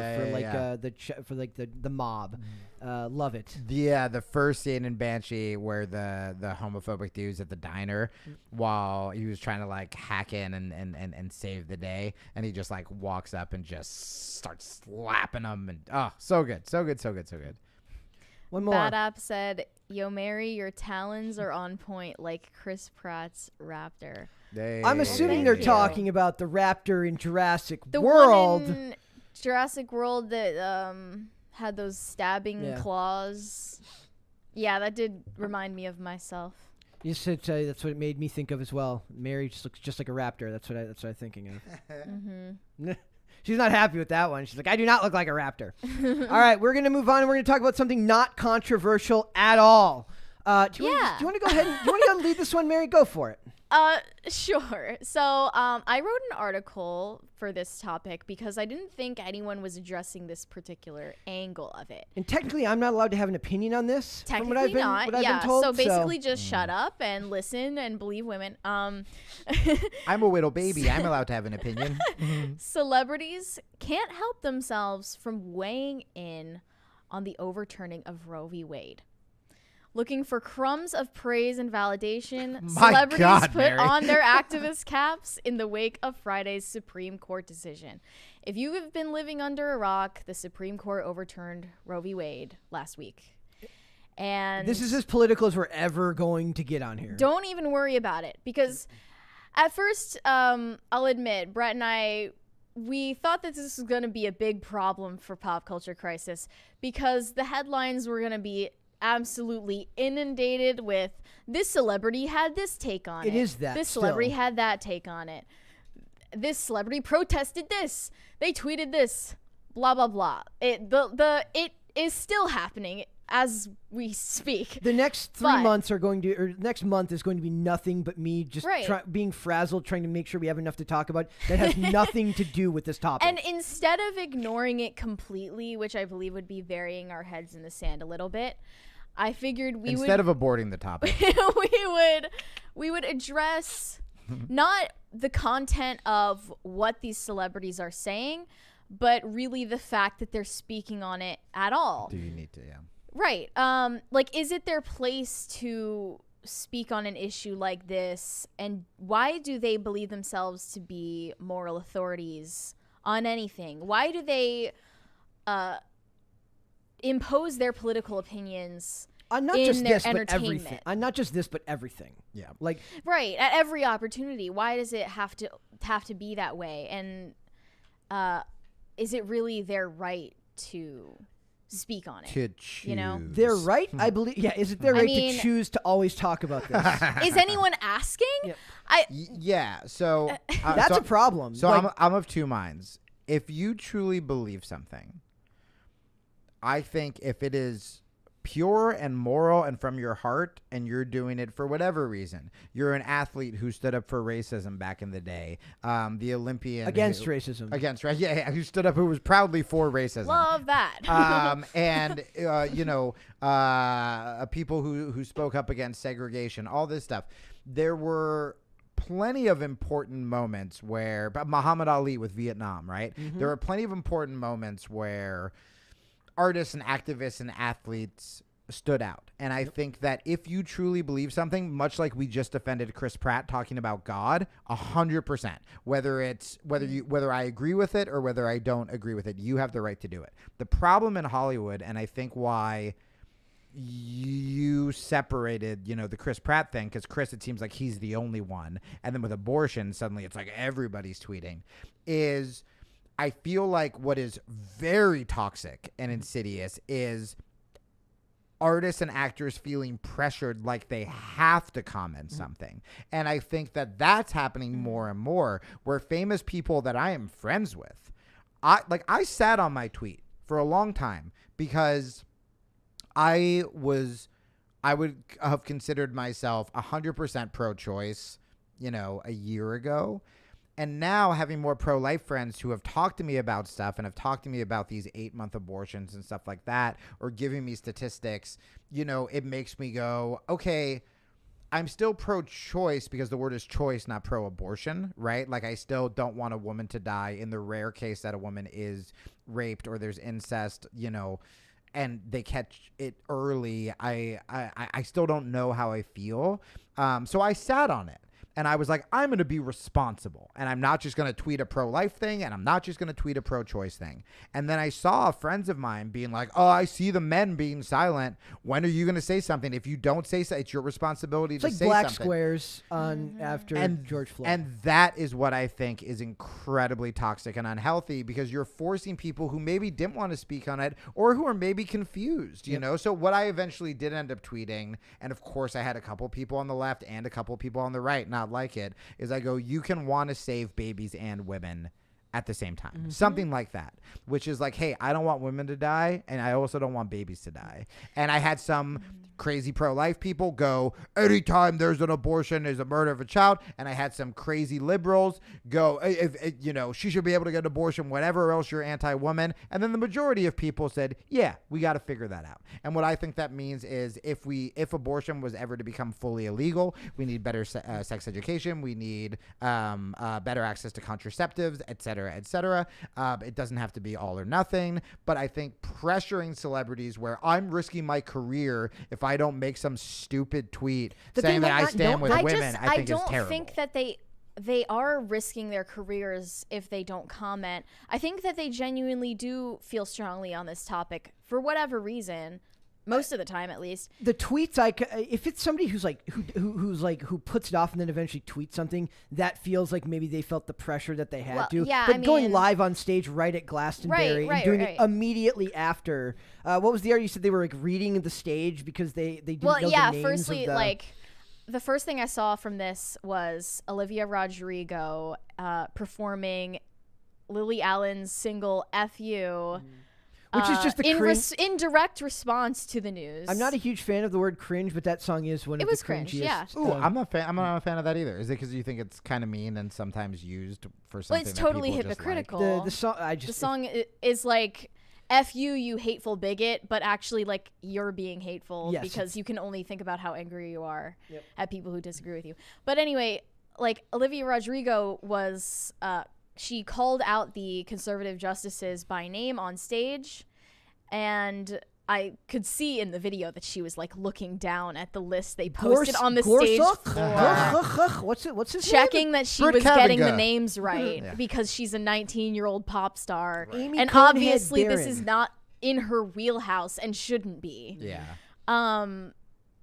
for the mob. Love it. Yeah, the first scene in Banshee where the homophobic dude's at the diner while he was trying to like hack in and save the day, and he just like walks up and just starts slapping them, and so good. One more. Bad App said, "Yo, Mary, your talons are on point like Chris Pratt's raptor." I'm assuming they're talking about the raptor in Jurassic the World. One in Jurassic World that had those stabbing claws. Yeah, that did remind me of myself. You said that's what it made me think of as well. Mary just looks just like a raptor. That's what I'm thinking of. She's not happy with that one. She's like, I do not look like a raptor. All right, we're gonna move on. We're gonna talk about something not controversial at all. Do you want to go ahead? Do you want to go and lead this one, Mary? Go for it. Sure. So, I wrote an article for this topic because I didn't think anyone was addressing this particular angle of it. And technically, I'm not allowed to have an opinion on this. Technically from what I've been, not. What I've been told, so basically, just shut up and listen and believe women. I'm a little baby. I'm allowed to have an opinion. Celebrities can't help themselves from weighing in on the overturning of Roe v. Wade. Looking for crumbs of praise and validation, celebrities put on their activist caps in the wake of Friday's Supreme Court decision. If you have been living under a rock, the Supreme Court overturned Roe v. Wade last week. And this is as political as we're ever going to get on here. Don't even worry about it, because at first, I'll admit, Brett and I, we thought that this was going to be a big problem for Pop Culture Crisis because the headlines were going to be absolutely inundated with this celebrity had this take on it. It is that. This celebrity had that take on it. This celebrity protested this. They tweeted this. Blah blah blah. It is still happening as we speak. The next 3 months are going to, or next month is going to be nothing but me just being frazzled, trying to make sure we have enough to talk about that has nothing to do with this topic. And instead of ignoring it completely, which I believe would be burying our heads in the sand a little bit, I figured instead of aborting the topic, we would address not the content of what these celebrities are saying, but really the fact that they're speaking on it at all. Do you need to? Yeah. Right. Like, is it their place to speak on an issue like this? And why do they believe themselves to be moral authorities on anything? Why do they impose their political opinions on not in just their this, but entertainment? everything. On not just this, but everything. Yeah. Like, right, at every opportunity. Why does it have to be that way? And is it really their right to speak on it? To choose. You know? Their right, I believe. Yeah, is it their right to choose to always talk about this? Is anyone asking? Yeah. Yeah. So that's a problem. So I'm of two minds. If you truly believe something, I think if it is pure and moral and from your heart and you're doing it for whatever reason, you're an athlete who stood up for racism back in the day, the Olympian against racism, who stood up, who was proudly for racism. Love that. And people who spoke up against segregation, all this stuff. There were plenty of important moments where, but Muhammad Ali with Vietnam, right? Mm-hmm. There were plenty of important moments where artists and activists and athletes stood out. And I think that if you truly believe something, much like we just defended Chris Pratt talking about God, 100%, whether I agree with it or whether I don't agree with it, you have the right to do it. The problem in Hollywood, and I think why you separated, the Chris Pratt thing, because Chris, it seems like he's the only one. And then with abortion, suddenly it's like everybody's tweeting, is I feel like what is very toxic and insidious is artists and actors feeling pressured like they have to comment something. And I think that that's happening more and more, where famous people that I am friends with, I sat on my tweet for a long time because I would have considered myself 100% pro-choice, a year ago. And now having more pro-life friends who have talked to me about stuff and have talked to me about these 8-month abortions and stuff like that, or giving me statistics, it makes me go, okay, I'm still pro-choice because the word is choice, not pro-abortion, right? Like, I still don't want a woman to die in the rare case that a woman is raped or there's incest, and they catch it early. I still don't know how I feel. So I sat on it. And I was like, I'm going to be responsible. And I'm not just going to tweet a pro-life thing. And I'm not just going to tweet a pro-choice thing. And then I saw friends of mine being like, oh, I see the men being silent. When are you going to say something? If you don't say so, it's your responsibility to say something. It's like black squares on after George Floyd. And that is what I think is incredibly toxic and unhealthy, because you're forcing people who maybe didn't want to speak on it or who are maybe confused, you know? So what I eventually did end up tweeting, and of course I had a couple people on the left and a couple people on the right not like it, is I go, you can want to save babies and women at the same time. Something like that, which is like, hey, I don't want women to die, and I also don't want babies to die. And I had some crazy pro-life people go, anytime there's an abortion, there's a murder of a child. And I had some crazy liberals go, if you know, she should be able to get an abortion, whatever, or else you're anti-woman. And then the majority of people said, yeah, we got to figure that out. And what I think that means is if abortion was ever to become fully illegal, we need better sex education. We need better access to contraceptives, et cetera, et cetera. It doesn't have to be all or nothing, but I think pressuring celebrities where I'm risking my career if I don't make some stupid tweet saying that I stand with women, I think is terrible. I don't think that they are risking their careers if they don't comment. I think that they genuinely do feel strongly on this topic for whatever reason. Most of the time, at least. The tweets, if it's somebody who puts it off and then eventually tweets something, that feels like maybe they felt the pressure that they had to. Yeah, but going live on stage right at Glastonbury and doing it immediately after. What was the art? You said they were like reading the stage because they didn't know the names firstly, of the... like the first thing I saw from this was Olivia Rodrigo performing Lily Allen's single "F You." Which is just the in direct response to the news. I'm not a huge fan of the word cringe, but that song is one of the cringe, cringiest. Yeah. Ooh, I'm not a fan of that either. Is it because you think it's kind of mean and sometimes used for something? Well, it's totally hypocritical. Just like? The song is like, "F you, you hateful bigot," but actually like you're being hateful because you can only think about how angry you are at people who disagree with you. But anyway, like Olivia Rodrigo was she called out the conservative justices by name on stage, and I could see in the video that she was like looking down at the list they posted on the stage floor. What's his checking name? that she was getting the names right because she's a 19-year-old pop star. Right. And obviously this is not in her wheelhouse and shouldn't be. Yeah.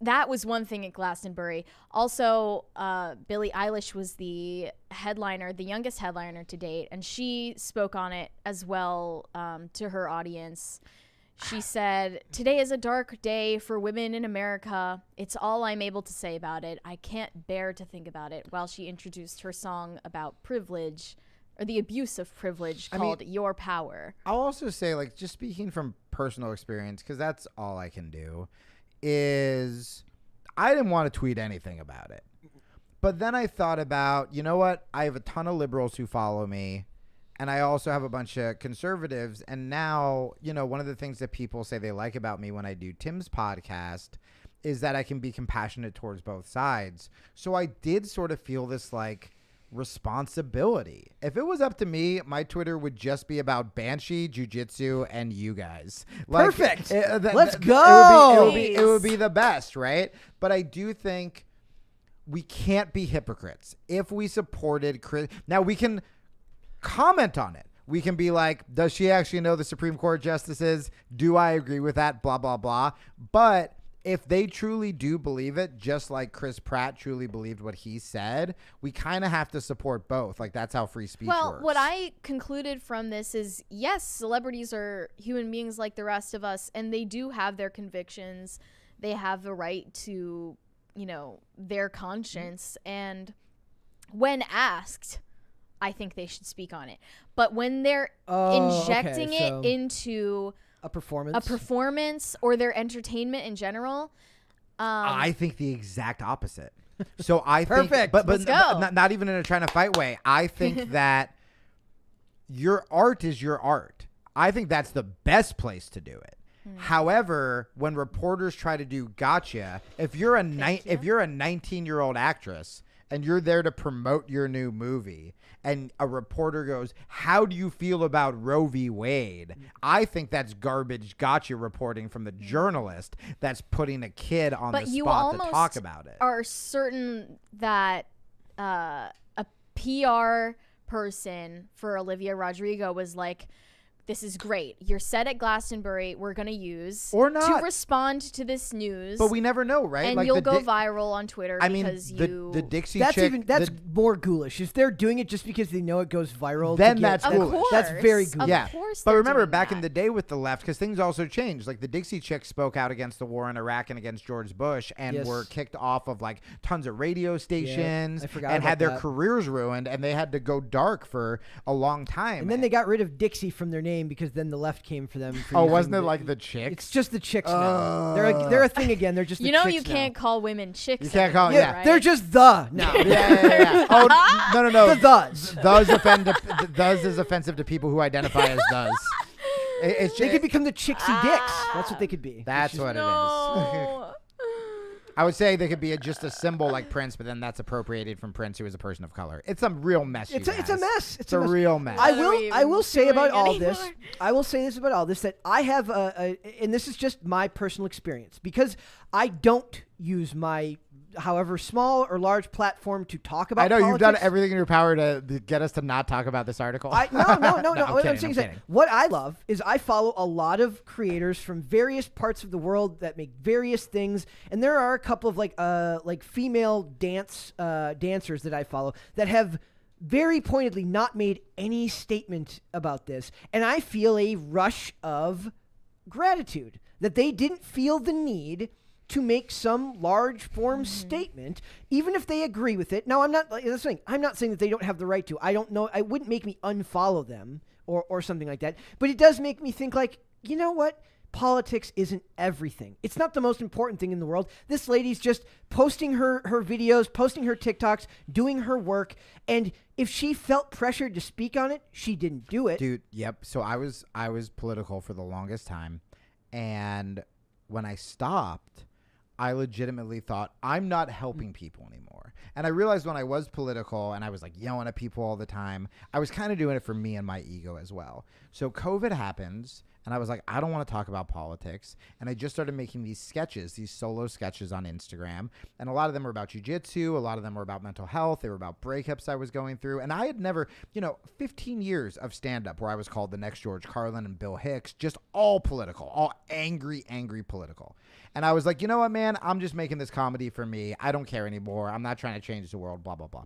That was one thing at Glastonbury. Also, Billie Eilish was the headliner, the youngest headliner to date, and she spoke on it as well to her audience. She said, "Today is a dark day for women in America. It's all I'm able to say about it. I can't bear to think about it," while she introduced her song about privilege, or the abuse of privilege, called Your Power. I'll also say, like, just speaking from personal experience, because that's all I can do, is I didn't want to tweet anything about it. But then I thought about, you know what? I have a ton of liberals who follow me, and I also have a bunch of conservatives. And now, you know, one of the things that people say they like about me when I do Tim's podcast is that I can be compassionate towards both sides. So I did sort of feel this, like, responsibility. If it was up to me, my Twitter would just be about Banshee, Jiu-Jitsu, and you guys. Like, perfect. Let's go. It would be the best, right? But I do think we can't be hypocrites. If we supported Chris, now we can comment on it. We can be like, does she actually know the Supreme Court justices? Do I agree with that? Blah, blah, blah. But if they truly do believe it, just like Chris Pratt truly believed what he said, we kind of have to support both. Like, that's how free speech works. Well, what I concluded from this is, yes, celebrities are human beings like the rest of us, and they do have their convictions. They have the right to, you know, their conscience. And when asked, I think they should speak on it. But when they're injecting it into a performance or their entertainment in general, I think the exact opposite. So I Perfect. think, but Let's go. not even in a trying to fight way. I think that your art is your art. I think that's the best place to do it. However, when reporters try to do gotcha, if you're a 19-year-old actress and you're there to promote your new movie, and a reporter goes, "How do you feel about Roe v. Wade?" I think that's garbage gotcha reporting from the journalist that's putting a kid on the spot to talk about it. Are certain that a PR person for Olivia Rodrigo was like, this is great. You're set at Glastonbury. We're going to use or not to respond to this news. But we never know, right? And like you'll go viral on Twitter because the Dixie that's chick. That's more ghoulish. If they're doing it just because they know it goes viral, then that's ghoulish. Of course, that's very ghoulish. Yeah, of course. But remember, doing back that. in the day with the left, because things also changed. Like the Dixie Chicks spoke out against the war in Iraq and against George Bush, and were kicked off of like tons of radio stations, I forgot and about had their that. careers ruined, and they had to go dark for a long time. And then they got rid of Dixie from their name because then the left came for them. For oh, using wasn't it like the Chicks? It's just the chicks now. They're a thing again. They're just you the know chicks you can't now. call women chicks. You can't call anymore, yeah. right? They're just the now. yeah. Oh no. The thes. Thus is offensive to people who identify as thus. They could become the Chixie Dicks. That's what they could be. That's what it is. No. I would say they could be just a symbol like Prince, but then that's appropriated from Prince, who is a person of color. It's a real mess. It's a mess. It's a real mess. I What are we will even say about doing all anymore? this. I will say this about all this, that I have and this is just my personal experience, because I don't use my however small or large platform to talk about I know you've done politics. everything in your power to get us to not talk about this article. No. I'm What kidding, I'm saying is that kidding. what I love is I follow a lot of creators from various parts of the world that make various things, and there are a couple of like female dancers that I follow that have very pointedly not made any statement about this, and I feel a rush of gratitude that they didn't feel the need to make some large form statement, even if they agree with it. Now, I'm not saying that they don't have the right to. I don't know. It wouldn't make me unfollow them or something like that. But it does make me think, like, you know what? Politics isn't everything. It's not the most important thing in the world. This lady's just posting her videos, posting her TikToks, doing her work. And if she felt pressured to speak on it, she didn't do it. Dude, yep. So I was political for the longest time, and when I stopped, I legitimately thought, I'm not helping people anymore. And I realized when I was political and I was like yelling at people all the time, I was kind of doing it for me and my ego as well. So COVID happens, and I was like, I don't want to talk about politics. And I just started making these sketches, these solo sketches on Instagram. And a lot of them were about jujitsu. A lot of them were about mental health. They were about breakups I was going through. And I had never, 15 years of stand-up where I was called the next George Carlin and Bill Hicks, just all political, all angry political. And I was like, you know what, man? I'm just making this comedy for me. I don't care anymore. I'm not trying to change the world, blah, blah, blah.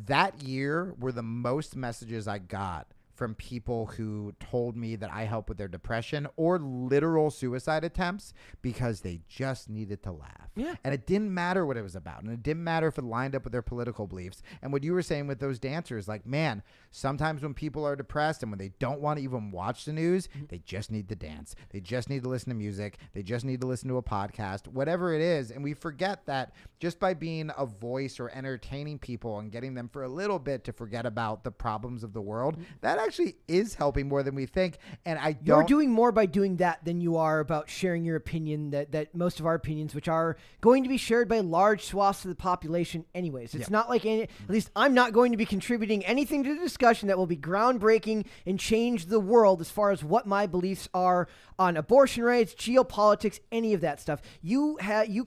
That year were the most messages I got from people who told me that I helped with their depression or literal suicide attempts because they just needed to laugh. Yeah. And it didn't matter what it was about. And it didn't matter if it lined up with their political beliefs. And what you were saying with those dancers, like, man, sometimes when people are depressed and when they don't want to even watch the news, they just need to dance. They just need to listen to music. They just need to listen to a podcast, whatever it is. And we forget that just by being a voice or entertaining people and getting them for a little bit to forget about the problems of the world, that actually is helping more than we think. And You're doing more by doing that than you are about sharing your opinion, that most of our opinions, which are going to be shared by large swaths of the population anyways. It's not like at least I'm not going to be contributing anything to the discussion that will be groundbreaking and change the world as far as what my beliefs are on abortion rights, geopolitics, any of that stuff. You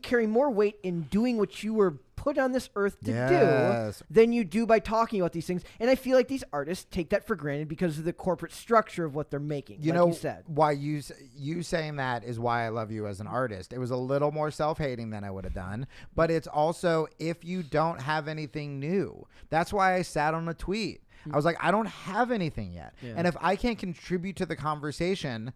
carry more weight in doing what you were put on this earth to do than you do by talking about these things. And I feel like these artists take that for granted because of the corporate structure of what they're making. You said. Why you saying that is why I love you as an artist. It was a little more self-hating than I would have done, but it's also if you don't have anything new. That's why I sat on a tweet. I was like, I don't have anything yet. Yeah. And if I can't contribute to the conversation,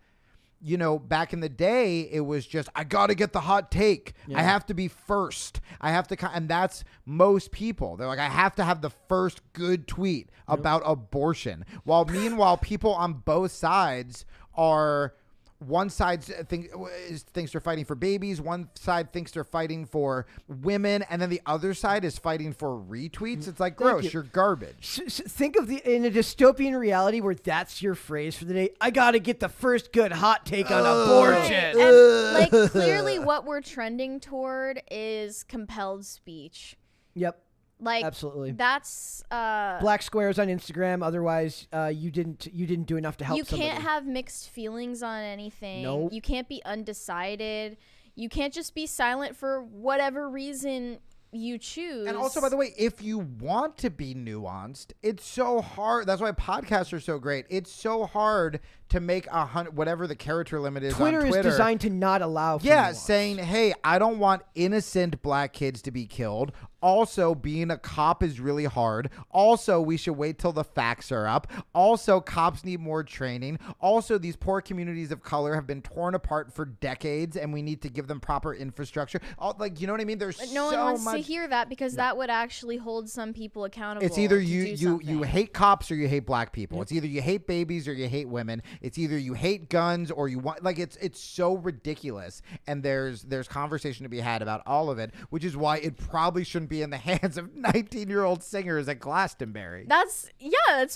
back in the day, it was just, I got to get the hot take. Yeah. I have to be first. I have to, and that's most people. They're like, I have to have the first good tweet about abortion. Meanwhile, people on both sides are, one side thinks they're fighting for babies. One side thinks they're fighting for women. And then the other side is fighting for retweets. It's like, gross, you're garbage. Think of in a dystopian reality where that's your phrase for the day. I got to get the first good hot take on abortion. And, clearly what we're trending toward is compelled speech. Yep. Absolutely. That's black squares on Instagram. Otherwise, you didn't do enough to help. You can't have mixed feelings on anything. Nope. You can't be undecided. You can't just be silent for whatever reason you choose. And also, by the way, if you want to be nuanced, it's so hard. That's why podcasts are so great. It's so hard to make 100, whatever the character limit is Twitter on Twitter. is designed to not allow for Yeah, nuance. saying, hey, I don't want innocent black kids to be killed. Also, being a cop is really hard. Also, we should wait till the facts are up. Also, cops need more training. Also, these poor communities of color have been torn apart for decades, and we need to give them proper infrastructure. Like, you know what I mean? There's But no so one wants much. to hear that because that would actually hold some people accountable. It's either to you do you something. hate cops or you hate black people. It's either you hate babies or you hate women. It's either you hate guns or you want, like, it's so ridiculous. And there's conversation to be had about all of it, which is why it probably shouldn't be in the hands of 19-year-old singers at Glastonbury. That's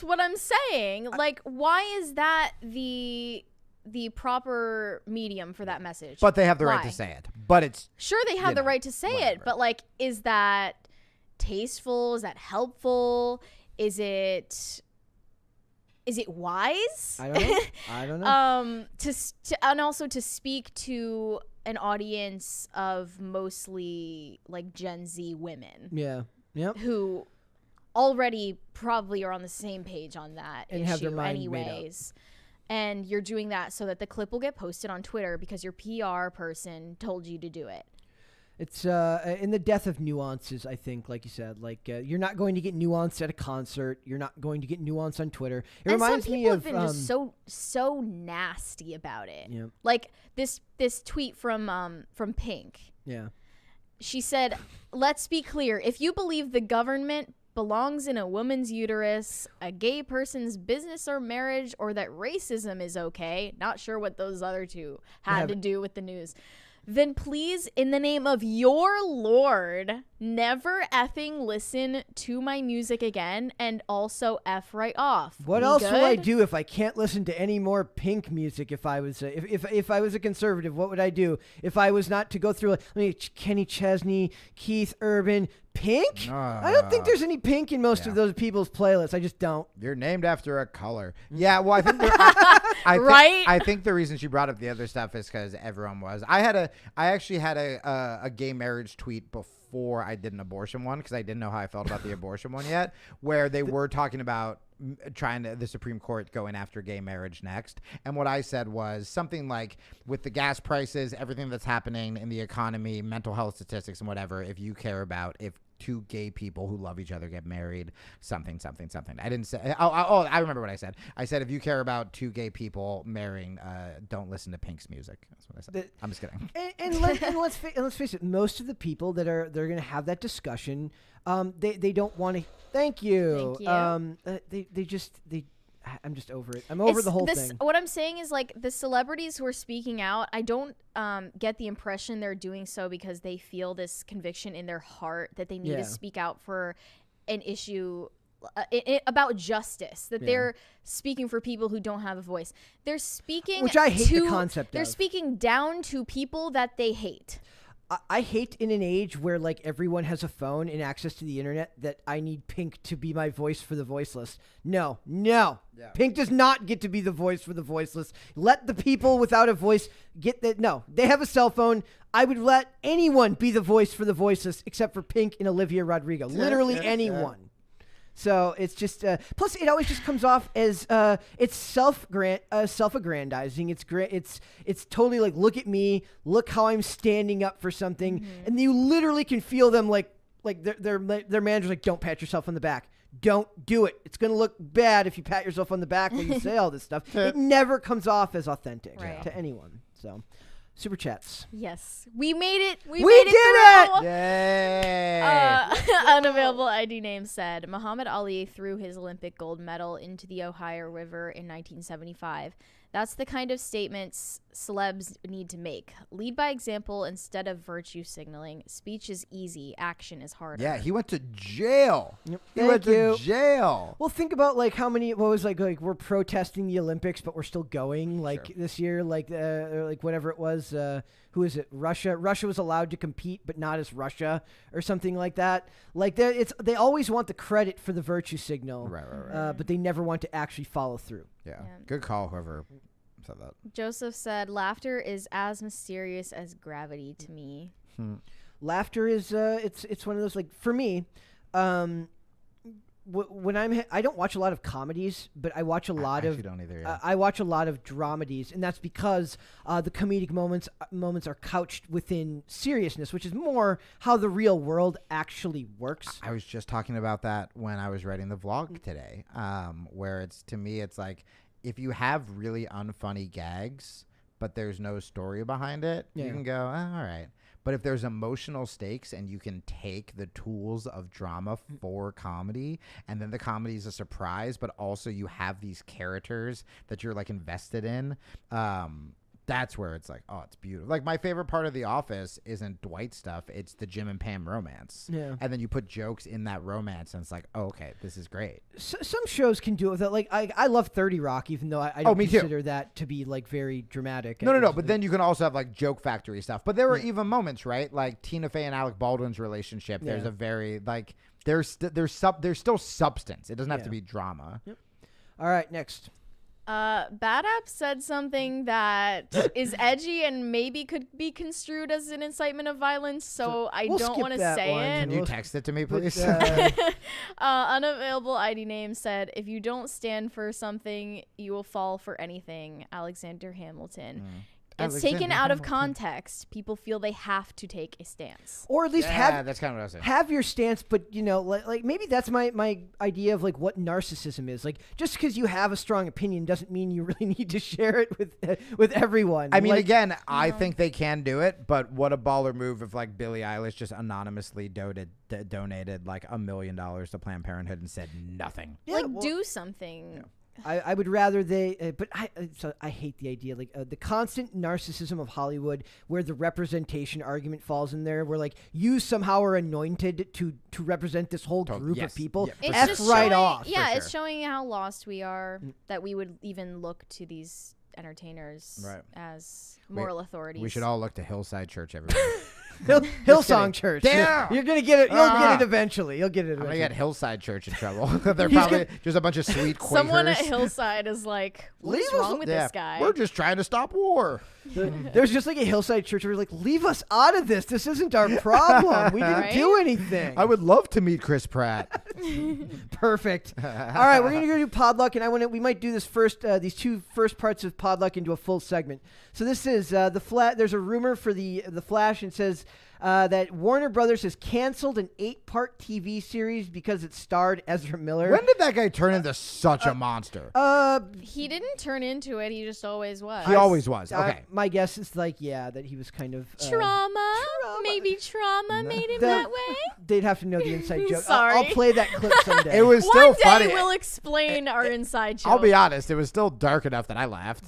what I'm saying. Like, why is that the proper medium for that message? But they have the right Why? to say it. But it's Sure, they have the know, right to say whatever. it, but like, is that tasteful? Is that helpful? Is it wise? I don't know. I don't know. And also to speak to an audience of mostly like Gen Z women Yeah. Yep. who already probably are on the same page on that And issue have their mind made up. anyways. And you're doing that so that the clip will get posted on Twitter because your PR person told you to do it. It's in the death of nuances, I think, like you said. Like, you're not going to get nuance at a concert. You're not going to get nuance on Twitter. It And reminds some me people of have been just so nasty about it. Yeah. Like this tweet from Pink. Yeah. She said, "Let's be clear. If you believe the government belongs in a woman's uterus, a gay person's business or marriage, or that racism is okay," not sure what those other two had to do with the news, "then please, in the name of your Lord, never effing listen to my music again, and also F right off." What We else will I good? do if I can't listen to any more Pink music? If I was if I was a conservative, what would I do if I was not to go through Kenny Chesney, Keith Urban, Pink? I don't think there's any Pink in most of those people's playlists. I just don't. You're named after a color. Yeah, well, I think Right? I think the reason she brought up the other stuff is because everyone was. I actually had a gay marriage tweet before I did an abortion one because I didn't know how I felt about the abortion one yet, where they were talking about the Supreme Court going after gay marriage next. And what I said was something like, with the gas prices, everything that's happening in the economy, mental health statistics and whatever, if you care about if two gay people who love each other get married, something. I didn't say, I remember what I said. I said, if you care about two gay people marrying, don't listen to Pink's music. That's what I said. I'm just kidding. And let's face it. Most of the people they're going to have that discussion, they don't want to. Thank you. Thank you. I'm just over it. I'm over the whole thing. What I'm saying is, like, the celebrities who are speaking out, I don't get the impression they're doing so because they feel this conviction in their heart that they need to speak out for an issue about justice, that they're speaking for people who don't have a voice. They're speaking, which I hate the concept They're of. speaking down to people that they hate. I hate in an age where like everyone has a phone and access to the internet that I need Pink to be my voice for the voiceless. No. Pink does not get to be the voice for the voiceless. Let the people without a voice get that. No, they have a cell phone. I would let anyone be the voice for the voiceless except for Pink and Olivia Rodrigo. Literally anyone. So it's just plus it always just comes off as it's self-aggrandizing. It's totally like, look at me, look how I'm standing up for something, and you literally can feel them like their manager's like, don't pat yourself on the back. Don't do it. It's going to look bad if you pat yourself on the back when you say all this stuff. It never comes off as authentic to anyone. So, super chats. Yes, we made it. We did it! through. Yay! Unavailable ID name said, Muhammad Ali threw his Olympic gold medal into the Ohio River in 1975. That's the kind of statements celebs need to make. Lead by example instead of virtue signaling. Speech is easy. Action is harder. Yeah, he went to jail. Yep. He went Thank you. to jail. Well, think about like how many. What was like we're protesting the Olympics, but we're still going. Like this year, like whatever it was. Who is it? Russia. Russia was allowed to compete, but not as Russia or something like that. Like they always want the credit for the virtue signal, Right. but they never want to actually follow through. Yeah. Good call, whoever said that. Joseph said, laughter is as mysterious as gravity to me. laughter is it's one of those, like, for me, when I don't watch a lot of comedies, but I watch a lot of don't either, yeah. I watch a lot of dramedies, and that's because the comedic moments are couched within seriousness, which is more how the real world actually works. I was just talking about that when I was writing the vlog today, where to me it's like, if you have really unfunny gags but there's no story behind it, you can go, all right. But if there's emotional stakes and you can take the tools of drama for comedy, and then the comedy is a surprise, but also you have these characters that you're like invested in, that's where it's like, oh, it's beautiful. Like, my favorite part of The Office isn't Dwight stuff. It's the Jim and Pam romance. Yeah. And then you put jokes in that romance, and it's like, oh, okay, this is great. Some shows can do it with that. Like, I love 30 Rock, even though I don't me too. consider that to be, like, very dramatic. No. But then you can also have, like, joke factory stuff. But there were even moments, right? Like Tina Fey and Alec Baldwin's relationship. There's a very, like, there's still substance. It doesn't have to be drama. Yep. All right, next. Bad App said something that is edgy and maybe could be construed as an incitement of violence, so I don't want to say it. Can you text it to me, please? Unavailable ID name said, if you don't stand for something, you will fall for anything. Alexander Hamilton. It's taken out of context. People feel they have to take a stance. Or at least that's kind of what I was saying. Have your stance, but, you know, like maybe that's my idea of, like, what narcissism is. Like, just because you have a strong opinion doesn't mean you really need to share it with everyone. I mean, like, again, I think they can do it, but what a baller move if, like, Billie Eilish just anonymously donated like $1 million to Planned Parenthood and said nothing. Yeah, do something. Yeah. I would rather they, but I hate the idea, like, the constant narcissism of Hollywood, where the representation argument falls in there, where, like, you somehow are anointed to represent this whole group of people. It's F just right showing, off. Yeah, it's showing how lost we are that we would even look to these entertainers as moral authorities. We should all look to Hillside Church, everybody. Hillsong Church. Damn. You're gonna get it. You'll get it eventually. You'll get it I'm eventually. gonna get Hillside Church in trouble. They're probably just a bunch of sweet Quakers. Someone at Hillside is like, what is wrong with this guy? We're just trying to stop war. There's just like a Hillside Church where, like, leave us out of this. This isn't our problem. We didn't do anything. I would love to meet Chris Pratt. Perfect. All right, we're gonna go do Podluck, and we might do this first. These two first parts of Podluck into a full segment. So this is There's a rumor for the Flash, and it says that Warner Brothers has canceled an 8-part TV series because it starred Ezra Miller. When did that guy turn into such a monster? He didn't turn into it. He just always was. He always was. Okay. My guess is, like, that he was kind of trauma. Maybe trauma made him that way. They'd have to know the inside joke. Sorry. I'll play that clip someday. It was still funny. One day we'll explain our inside joke. I'll be honest. It was still dark enough that I laughed.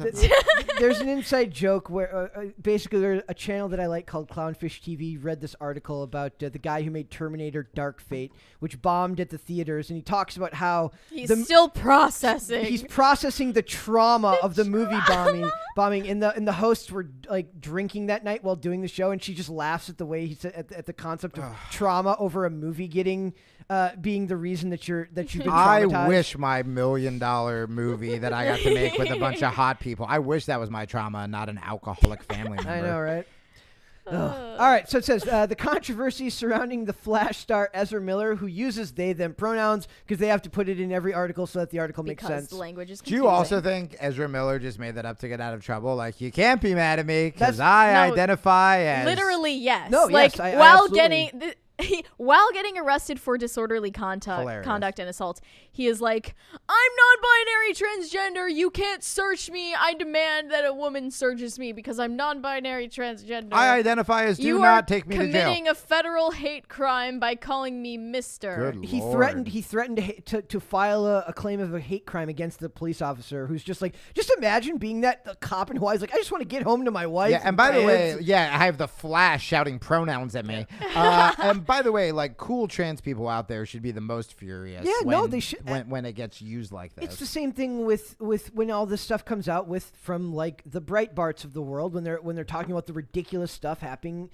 There's an inside joke where basically there's a channel that I like called Clownfish TV read this article about the guy who made Terminator Dark Fate, which bombed at the theaters, and he talks about how he's still processing. He's processing the trauma of the movie bombing. And the hosts were, like, drinking that night while doing the show, and she just laughs at the way he said at the concept of trauma over a movie getting being the reason that you've been traumatized. I wish my $1 million movie that I got to make with a bunch of hot people, I wish that was my trauma and not an alcoholic family member. I know, right? All right, so it says the controversy surrounding the Flash star Ezra Miller, who uses they/them pronouns because they have to put it in every article so that the article makes sense. The language is Do confusing. you also think Ezra Miller just made that up to get out of trouble? Like, you can't be mad at me because I identify as... Literally, yes. No, like, yes, I while absolutely... while getting arrested for disorderly conduct and assault, he is like, I'm non-binary transgender. You can't search me. I demand that a woman searches me because I'm non-binary transgender. I identify as do not take me to jail. You are committing a federal hate crime by calling me Mister. Good He Lord. threatened to file a claim of a hate crime against the police officer who's just like, just imagine being that cop in Hawaii. He's like, I just want to get home to my wife. Yeah, and by the way, I have the Flash shouting pronouns at me. And by the way, like, cool trans people out there should be the most furious. Yeah, no, they should. When it gets used like this. It's the same thing with when all this stuff comes out from, like, the Breitbarts of the world when they're talking about the ridiculous stuff happening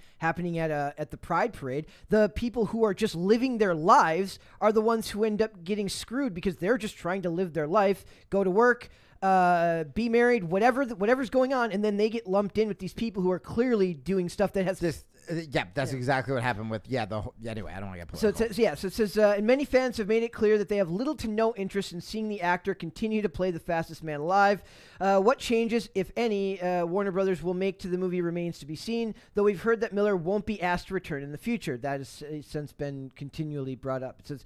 at the Pride Parade. The people who are just living their lives are the ones who end up getting screwed because they're just trying to live their life, go to work, be married, whatever's going on, and then they get lumped in with these people who are clearly doing stuff that has Yeah, that's exactly what happened with anyway, I don't want to get political. So it says, and many fans have made it clear that they have little to no interest in seeing the actor continue to play the fastest man alive. What changes, if any, Warner Brothers will make to the movie remains to be seen, though we've heard that Miller won't be asked to return in the future. That has since been continually brought up. It says,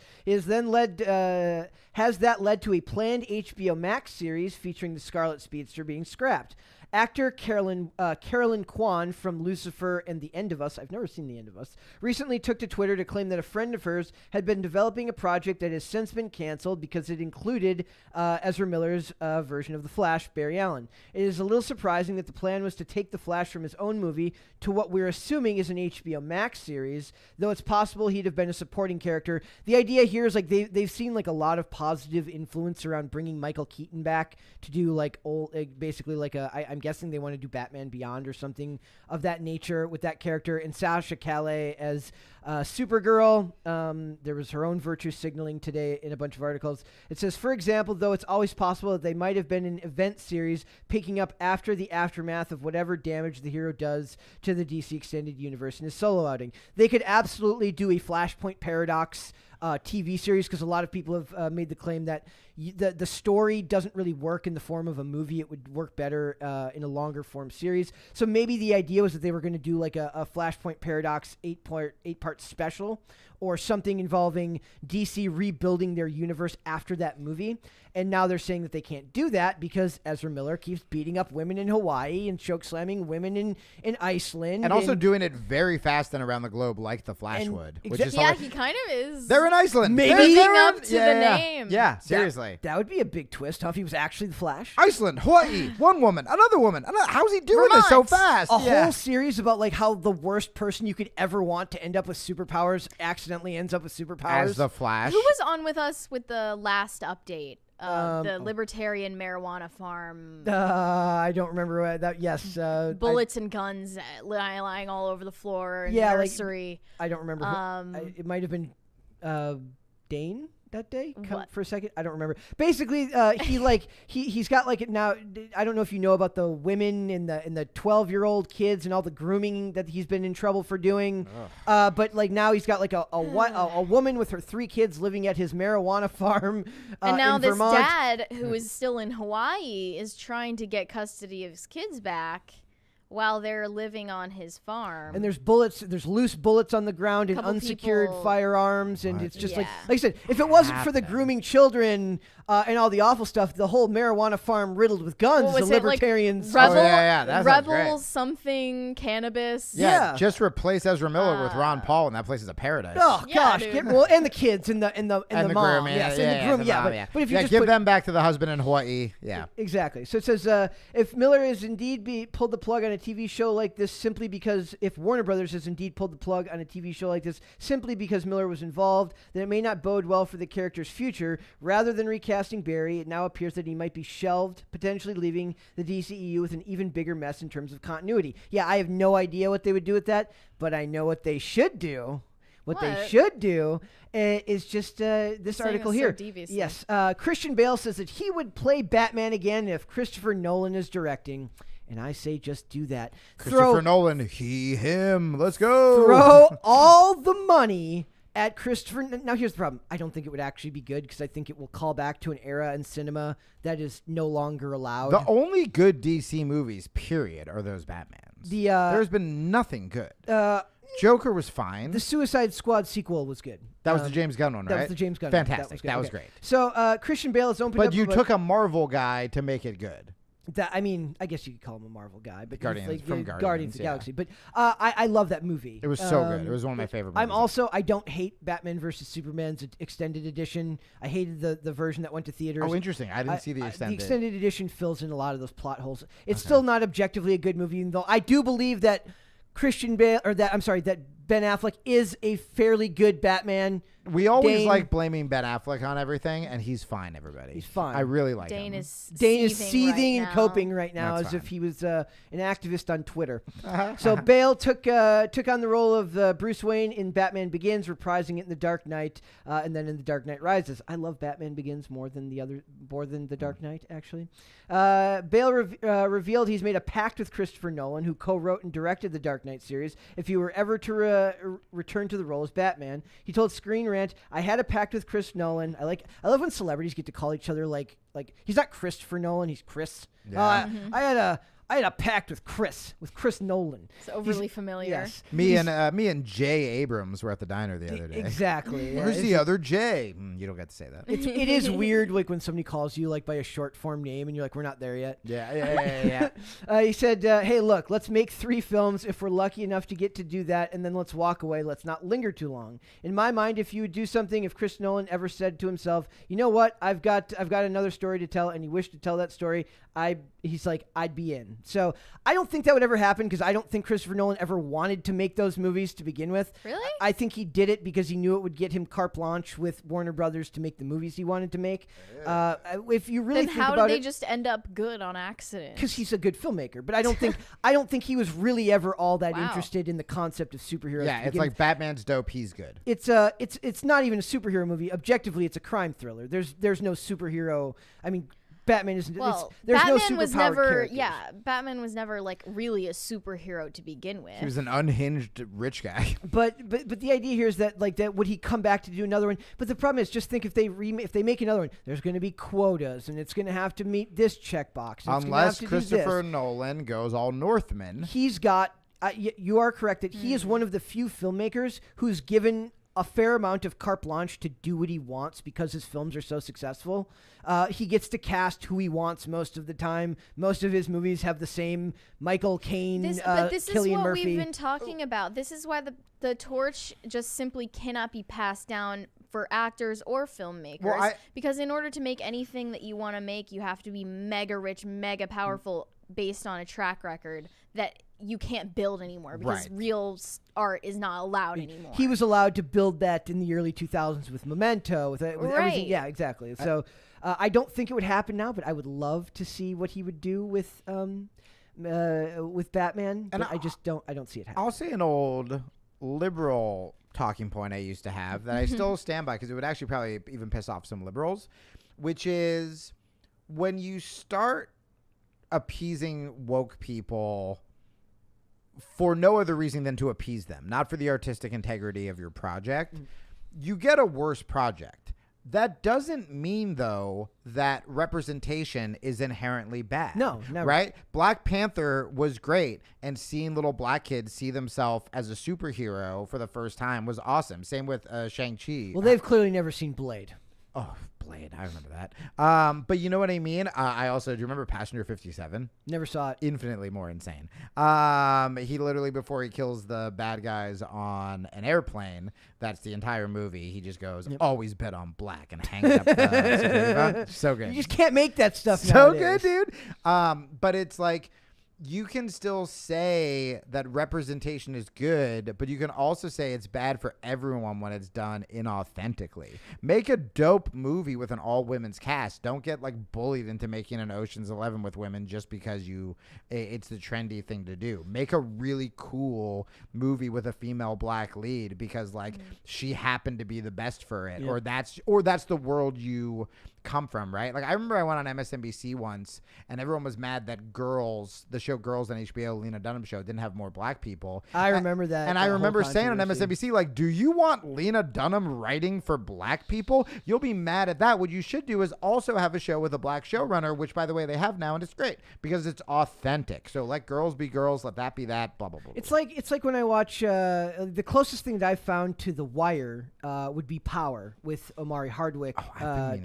has that led to a planned HBO Max series featuring the Scarlet Speedster being scrapped? Actor Carolyn Kwan from Lucifer and The End of Us, I've never seen The End of Us, recently took to Twitter to claim that a friend of hers had been developing a project that has since been canceled because it included Ezra Miller's version of The Flash, Barry Allen. It is a little surprising that the plan was to take The Flash from his own movie to what we're assuming is an HBO Max series, though it's possible he'd have been a supporting character. The idea here is like they've seen like a lot of positive influence around bringing Michael Keaton back to do like basically like I'm guessing they want to do Batman Beyond or something of that nature with that character. And Sasha Calais as Supergirl. There was her own virtue signaling today in a bunch of articles. It says, for example, though it's always possible that they might have been an event series picking up after the aftermath of whatever damage the hero does to the DC Extended Universe in his solo outing. They could absolutely do a Flashpoint Paradox TV series, because a lot of people have made the claim that the story doesn't really work in the form of a movie. It would work better in a longer form series. So maybe the idea was that they were going to do like a Flashpoint Paradox 8-part special or something involving DC rebuilding their universe after that movie. And now they're saying that they can't do that because Ezra Miller keeps beating up women in Hawaii and choke-slamming women in Iceland. And also doing it very fast and around the globe like the Flash would. Which is yeah, he kind of is. They're in Iceland. Maybe living up to the name. Yeah, seriously. That would be a big twist, huh, if he was actually the Flash. Iceland, Hawaii, one woman, another woman. How's he doing this so fast? A whole series about like how the worst person you could ever want to end up with superpowers accidentally ends up with superpowers. As the Flash. Who was on with us with the last update? The libertarian marijuana farm. I don't remember that. Yes. Bullets and guns lying all over the floor. In Yeah, the nursery. I don't remember. It might have been Dane that day. For a second, I don't remember. Basically, he's got like now. I don't know if you know about the women and the 12-year-old kids and all the grooming that he's been in trouble for doing. But like now he's got like a woman with her 3 kids living at his marijuana farm. And now in this Vermont. dad, who is still in Hawaii, is trying to get custody of his kids back while they're living on his farm. And there's loose bullets on the ground and unsecured firearms, and it's just like I said, if it wasn't for the grooming children and all the awful stuff, the whole marijuana farm riddled with guns is a libertarian's. Like that Rebel something cannabis. Yeah, just replace Ezra Miller with Ron Paul, and that place is a paradise. Oh gosh, and the kids and the mom, groom, yes, and the groom, But if you just give them back to the husband in Hawaii, exactly. So it says if Miller is indeed pulled the plug on a TV show like this simply because if Warner Brothers has indeed pulled the plug on a TV show like this simply because Miller was involved, then it may not bode well for the character's future. Rather than recasting Barry, it now appears that he might be shelved, potentially leaving the DCEU with an even bigger mess in terms of continuity. Yeah, I have no idea what they would do with that, but I know what they should do. What they should do is just this article here. Yes, Christian Bale says that he would play Batman again if Christopher Nolan is directing. And I say just do that. Christopher Nolan, him. Let's go. Throw all the money at Christopher. Now, here's the problem. I don't think it would actually be good because I think it will call back to an era in cinema that is no longer allowed. The only good DC movies, period, are those Batmans. There's been nothing good. Joker was fine. The Suicide Squad sequel was good. That was the James Gunn one, right? That was the James Gunn one. Fantastic. That was great. So Christian Bale has opened up. But you took a Marvel guy to make it good. I mean, I guess you could call him a Marvel guy, but Guardians of the Galaxy. But I love that movie. It was so good. It was one of my favorite movies. I don't hate Batman versus Superman's extended edition. I hated the version that went to theaters. Oh, interesting. I didn't see the extended. The extended edition fills in a lot of those plot holes. It's still not objectively a good movie, even though I do believe that that Ben Affleck is a fairly good Batman. We always Dane- like blaming Ben Affleck on everything, and he's fine, everybody. He's fine. I really like Dane him. is seething right and coping right now That's as if fine. he was an activist on Twitter. So Bale took on the role of Bruce Wayne in Batman Begins, reprising it in The Dark Knight, and then in The Dark Knight Rises. I love Batman Begins more than The Dark Knight, actually. Bale revealed he's made a pact with Christopher Nolan, who co-wrote and directed the Dark Knight series, if he were ever to return to the role as Batman. He told Screen Rant, "I had a pact with Chris Nolan." I love when celebrities get to call each other like he's not Christopher Nolan, he's Chris. Yeah. I had a pact with Chris Nolan. It's overly familiar. Yes. Me and Jay Abrams were at the diner the other day. Exactly. Yeah, Where's it's- the other Jay? You don't get to say that. It is weird, like when somebody calls you like by a short form name, and you're like, "We're not there yet." Yeah. He said, "Hey, look, let's make 3 films if we're lucky enough to get to do that, and then let's walk away. Let's not linger too long." In my mind, if you would do something, if Chris Nolan ever said to himself, "You know what? I've got another story to tell," and he wished to tell that story, he's like, I'd be in. So I don't think that would ever happen because I don't think Christopher Nolan ever wanted to make those movies to begin with. Really? I think he did it because he knew it would get him carte blanche with Warner Brothers to make the movies he wanted to make. If you really Then think how about did they it, just end up good on accident? because he's a good filmmaker, but I don't think he was really ever all that Wow. interested in the concept of superheroes. Yeah, to it's begin like with. Batman's dope, he's good. It's not even a superhero movie. Objectively, it's a crime thriller. There's no superhero. I mean, Batman isn't. Well, there's Batman no was superpowered never. characters. Yeah, Batman was never like really a superhero to begin with. He was an unhinged rich guy. But the idea here is that would he come back to do another one? But the problem is, just think if they make another one, there's going to be quotas, and it's going to have to meet this checkbox. Unless Christopher Nolan goes all Northman. He's got. You are correct that he is one of the few filmmakers who's given a fair amount of carte blanche to do what he wants because his films are so successful. He gets to cast who he wants most of the time. Most of his movies have the same Michael Caine, But this is Cillian what Murphy. we've been talking about. This is why the torch just simply cannot be passed down for actors or filmmakers. Because in order to make anything that you want to make, you have to be mega rich, mega powerful based on a track record that you can't build anymore because real art is not allowed anymore. He was allowed to build that in the early 2000s with Memento, with everything. Right. Yeah, exactly. So I don't think it would happen now, but I would love to see what he would do with Batman. And But I just don't see it happening. I'll say an old liberal talking point I used to have that I still stand by because it would actually probably even piss off some liberals, which is when you start appeasing woke people for no other reason than to appease them, not for the artistic integrity of your project, you get a worse project. That doesn't mean, though, that representation is inherently bad. No, never. Right? Black Panther was great, and seeing little black kids see themselves as a superhero for the first time was awesome. Same with Shang-Chi. Well, they've clearly never seen Blade. Oh, Blade. I remember that. But you know what I mean? I also, do you remember Passenger 57? Never saw it. Infinitely more insane. He literally, before he kills the bad guys on an airplane, that's the entire movie, he just goes, always bet on black, and hangs up the security button. So good. You just can't make that stuff So nowadays. good, dude. But it's like, you can still say that representation is good, but you can also say it's bad for everyone when it's done inauthentically. Make a dope movie with an all-women's cast. Don't get like bullied into making an Ocean's 11 with women just because it's the trendy thing to do. Make a really cool movie with a female black lead because like she happened to be the best for it, or that's the world you come from, right? Like I remember I went on MSNBC once and everyone was mad that the show Girls on HBO, Lena Dunham show, didn't have more black people. I remember that. And I remember saying on MSNBC, like, do you want Lena Dunham writing for black people? You'll be mad at that. What you should do is also have a show with a black showrunner, which by the way they have now, and it's great because it's authentic. So let girls be girls, let that be that, blah blah blah. It's like when I watch the closest thing that I've found to The Wire would be Power with Omari Hardwick,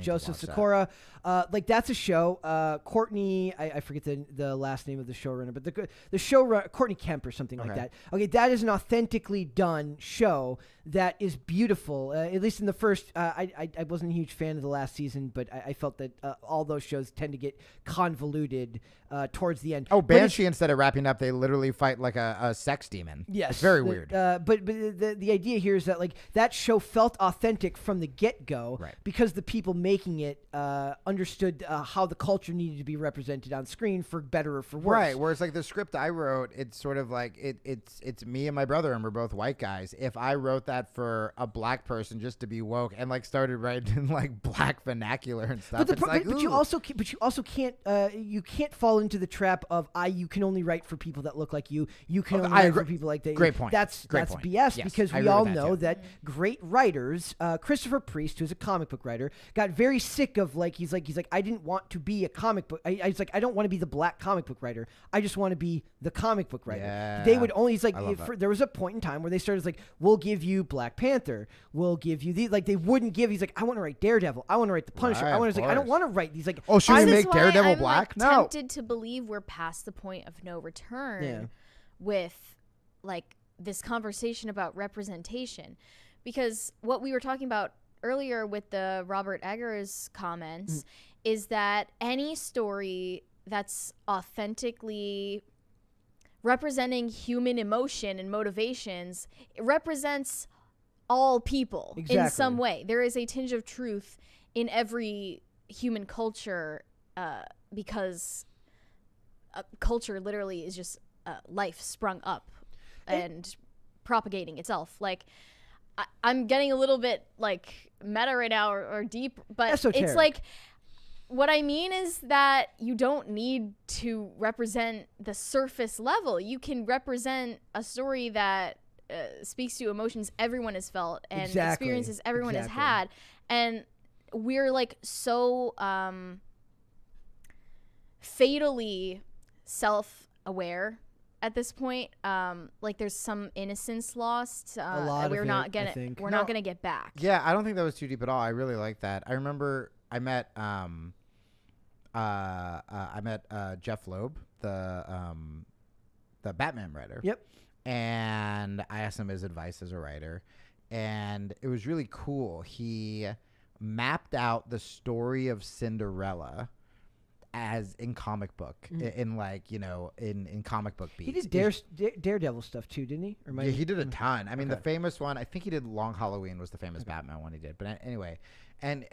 Joseph Sikora. Like that's a show. Courtney, I forget the last name of the showrunner. showrunner, but the showrunner, Courtney Kemp or something like that. Okay, that is an authentically done show that is beautiful. At least in the first, I wasn't a huge fan of the last season, but I felt that all those shows tend to get convoluted towards the end. Oh, Banshee, instead of wrapping up, they literally fight like a sex demon. Yes, it's very weird. But the idea here is that like that show felt authentic from the get-go, because the people making it understood how the culture needed to be represented on screen, for better or for worse. Right. Whereas like the script I wrote, it's sort of like it's me and my brother, and we're both white guys. If I wrote that for a black person just to be woke and like started writing like black vernacular and stuff, but you also can't you can't fall into the trap of you can only write for people that look like you. You can only write for people like that. Great point. That's point. BS, Yes, because I we agree all with that know too. that great writers, Christopher Priest, who's a comic book writer, got very sick of like he's like I didn't want to be a comic book. He's like I don't want to be the black comic book writer. I just want to be the comic book writer. Yeah, they would only there was a point in time where they started like, we'll give you Black Panther, we'll give you these, like they wouldn't give. He's like, I want to write Daredevil, I want to write the Punisher, Right, I want to of I don't course. want to write these like. Oh, should we This is make why Daredevil I'm, black? like, No. tempted to believe we're past the point of no return with like this conversation about representation, because what we were talking about earlier with the Robert Eggers comments is that any story that's authentically representing human emotion and motivations, it represents all people in some way. There is a tinge of truth in every human culture, because culture literally is just life sprung up and propagating itself. Like I'm getting a little bit like meta right now, or deep, but Esoteric. It's like, what I mean is that you don't need to represent the surface level. You can represent a story that speaks to emotions everyone has felt and experiences everyone has had. And we're like so fatally self-aware at this point. Like there's some innocence lost. We're not gonna get back. Yeah, I don't think that was too deep at all. I really like that. I remember I met Jeff Loeb, the Batman writer. Yep. And I asked him his advice as a writer, and it was really cool. He mapped out the story of Cinderella as in comic book, in like, you know, in comic book beats. He did Daredevil stuff too, didn't he? Yeah, he did a ton. I mean, the famous one, I think he did Long Halloween was the famous Batman one he did. But anyway, and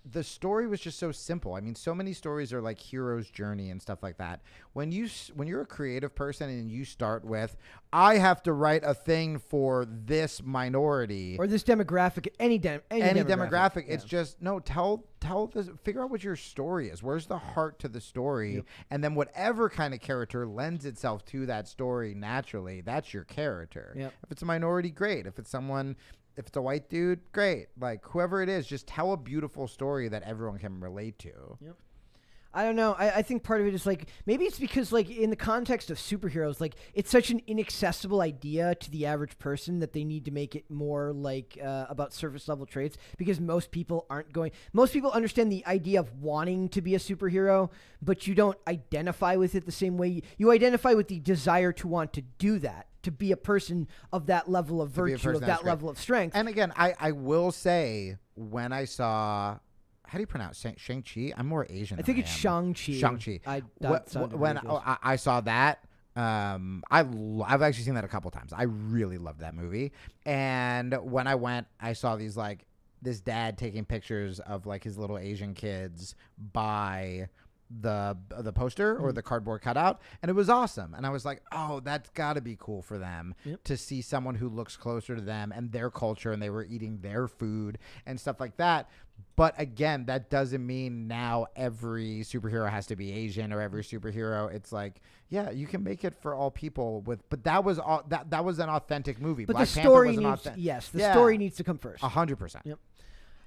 the story was just so simple. I mean, so many stories are like hero's journey and stuff like that. When you're a creative person and you start with, I have to write a thing for this minority or this demographic, any demographic. It's just figure out what your story is. Where's the heart to the story? And then whatever kind of character lends itself to that story naturally, that's your character. If it's a minority, great. If it's a white dude, great. Like whoever it is, just tell a beautiful story that everyone can relate to. I don't know. I think part of it is like, maybe it's because like in the context of superheroes, like it's such an inaccessible idea to the average person that they need to make it more like about surface level traits, because most people understand the idea of wanting to be a superhero, but you don't identify with it the same way. You identify with the desire to want to do that, to be a person of that level of virtue, of that level of strength. And again, I will say, when I saw, how do you pronounce Shang-Chi? I'm more Asian. I think it's Shang-Chi. Shang-Chi. When I saw that, I've actually seen that a couple times. I really loved that movie. And when I went, I saw these like this dad taking pictures of like his little Asian kids by the poster or the cardboard cutout, and it was awesome. And I was like, oh, that's got to be cool for them to see someone who looks closer to them and their culture, and they were eating their food and stuff like that. But again, that doesn't mean now every superhero has to be Asian, or every superhero. It's like, yeah, you can make it for all people but that was that was an authentic movie. But Black the story Panther was story needs to come first. 100%. Yep.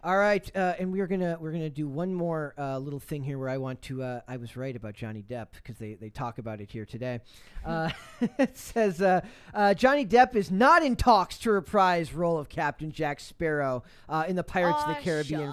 All right, and we're gonna do one more little thing here where I want to. I was right about Johnny Depp because they talk about it here today. It says Johnny Depp is not in talks to reprise role of Captain Jack Sparrow in the Pirates of the Caribbean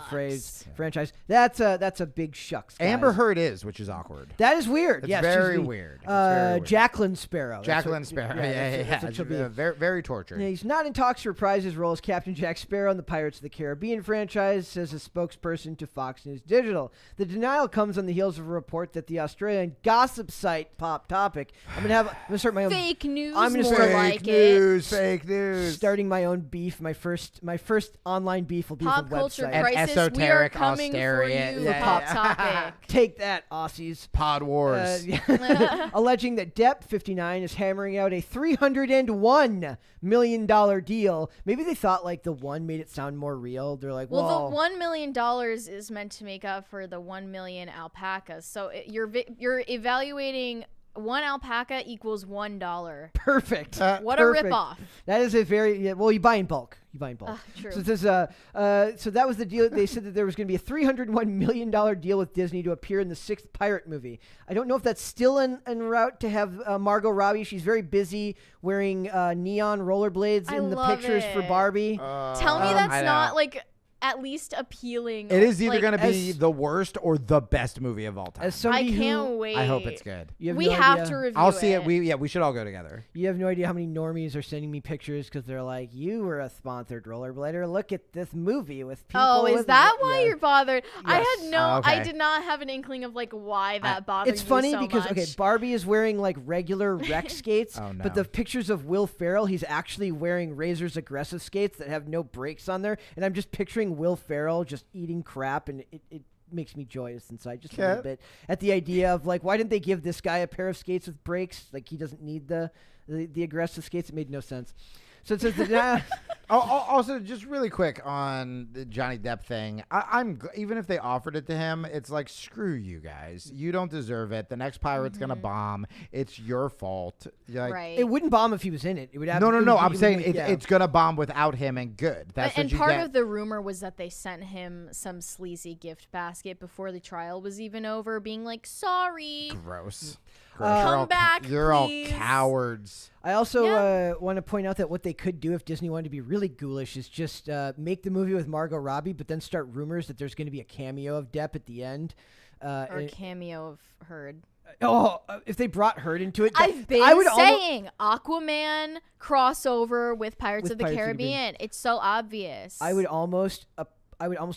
franchise. That's a big shucks. Guys. Amber Heard is, which is awkward. That is weird. It's yes, very weird. It's very weird. Jacqueline Sparrow. Jacqueline Sparrow. Yeah. That's what she'll be. Very, very tortured. Yeah, he's not in talks to reprise his role as Captain Jack Sparrow in the Pirates of the Caribbean franchise, says a spokesperson to Fox News Digital. The denial comes on the heels of a report that the Australian gossip site Pop Topic. I'm gonna start my own fake news. I'm gonna more start like fake news. Starting my own beef. My first online beef will be Pop with a culture website. And crisis. esoteric We are coming austerity. for you. Yeah, Pop yeah. Topic. Take that, Aussies. Pod Wars. Alleging that Depp, 59, is hammering out a $301 million deal. Maybe they thought like the one made it sound more real. They're like, Well, the $1 million is meant to make up for the 1 million alpacas. So you're evaluating one alpaca equals $1. perfect. What Perfect. a ripoff. That is a very well. You buy in bulk. True. So this so that was the deal. They said that there was going to be a $301 million deal with Disney to appear in the 6th Pirate movie. I don't know if that's still en route to have Margot Robbie. She's very busy wearing neon rollerblades in the pictures for Barbie. Tell me that's not like at least appealing. It is either like, going to be the worst or the best movie of all time. As somebody I can't who, wait. I hope it's good. We have to review I'll see it. it. We should all go together. You have no idea how many normies are sending me pictures because they're like, "You were a sponsored rollerblader. Look at this movie with people." Oh, is that why you're bothered? Yes. I had no. Okay. I did not have an inkling of like why that bothered It's funny you so because much. Barbie is wearing like regular rec skates, Oh, no. but the pictures of Will Ferrell, he's actually wearing Razor's aggressive skates that have no brakes on there, and I'm just picturing Will Ferrell just eating crap, and it makes me joyous inside just a little bit at the idea of like, why didn't they give this guy a pair of skates with brakes? Like he doesn't need the aggressive skates. It made no sense. So it says Also, just really quick on the Johnny Depp thing, even if they offered it to him, it's like, screw you guys. You don't deserve it. The next pirate's gonna bomb. It's your fault. Like, right. it wouldn't bomb if he was in it. It would have No. I'm saying it's gonna bomb without him, and good. That's and what you part get. of the rumor was that they sent him some sleazy gift basket before the trial was even over, being like, "Sorry, Gross. come back, You're all please." cowards. I also want to point out that what they could do if Disney wanted to be really ghoulish is just make the movie with Margot Robbie, but then start rumors that there's going to be a cameo of Depp at the end. Or a cameo of Heard. If they brought Heard into it, I've been I would saying Aquaman crossover with Pirates of the Pirates of the Caribbean. It's so obvious. I would almost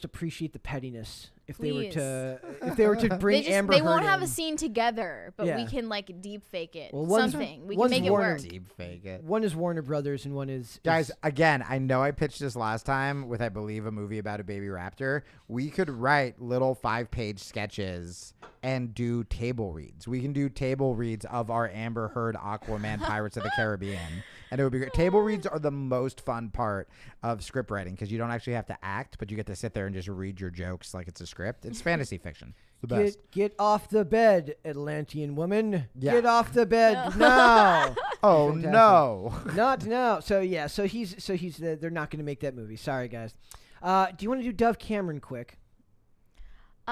appreciate the pettiness if they were to bring Amber They Heard won't have in. a scene together, but we Yeah. can like deep fake it. Well, one's- Something. We can one's make it Warner- work. Deep fake it. One is Warner Brothers and one is Guys, again, I know I pitched this last time with, I believe, a movie about a baby raptor. We could write little 5-page sketches and do table reads. We can do table reads of our Amber Heard Aquaman Pirates of the Caribbean. And it would be great. Table reads are the most fun part of script writing because you don't actually have to act, but you get to sit there and just read your jokes like it's a script. It's fantasy fiction. The best. Get off the bed, Atlantean woman. Yeah. Get off the bed now. Oh, Fantastic. no. Not now. So yeah. So he's they're not going to make that movie. Sorry, guys. Do you want to do Dove Cameron quick?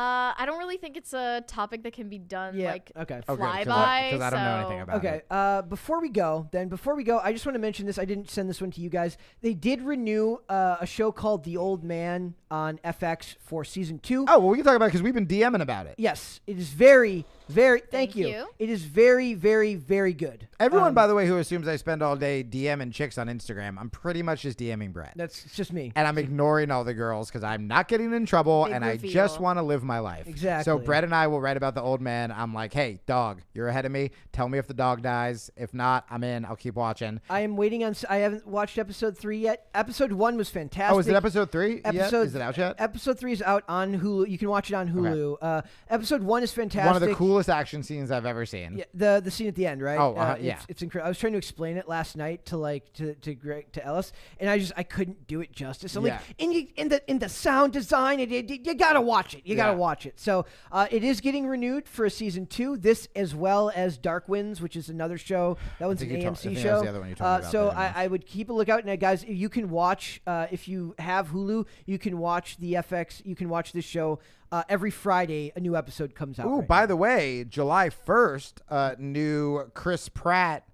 I don't really think it's a topic that can be done like Okay. flyby. Because I don't know anything about Okay. it. Before we go, I just want to mention this. I didn't send this one to you guys. They did renew a show called The Old Man on FX for season 2. Oh, well, we can talk about it because we've been DMing about it. Yes, it is very, very. Thank you. It is very, very, very good. Everyone, by the way, who assumes I spend all day DMing chicks on Instagram, I'm pretty much just DMing Brett. That's just me. And I'm ignoring all the girls because I'm not getting in trouble Big and reveal. I just want to live my life. Exactly. So Brett and I will write about the old man. I'm like, hey, dog, you're ahead of me. Tell me if the dog dies. If not, I'm in. I'll keep watching. I am waiting on. I haven't watched episode 3 yet. Episode 1 was fantastic. Oh, is it episode 3? Is it out yet? Episode 3 is out on Hulu. You can watch it on Hulu. Episode 1 is fantastic. One of the coolest action scenes I've ever seen. Yeah, the scene at the end, right? Oh, yeah. It's incredible. I was trying to explain it last night to Greg, to Ellis, and I couldn't do it justice. I'm like, in the sound design, you gotta watch it. You gotta gotta watch it. So it is getting renewed for a season 2. This as well as Dark Winds, which is another show. That one's an AMC show. That was the other one you told me about. So I would keep a lookout. And guys, you can watch if you have Hulu, you can watch the FX. You can watch this show every Friday. A new episode comes out. Ooh, by the way, July 1st, new Chris Pratt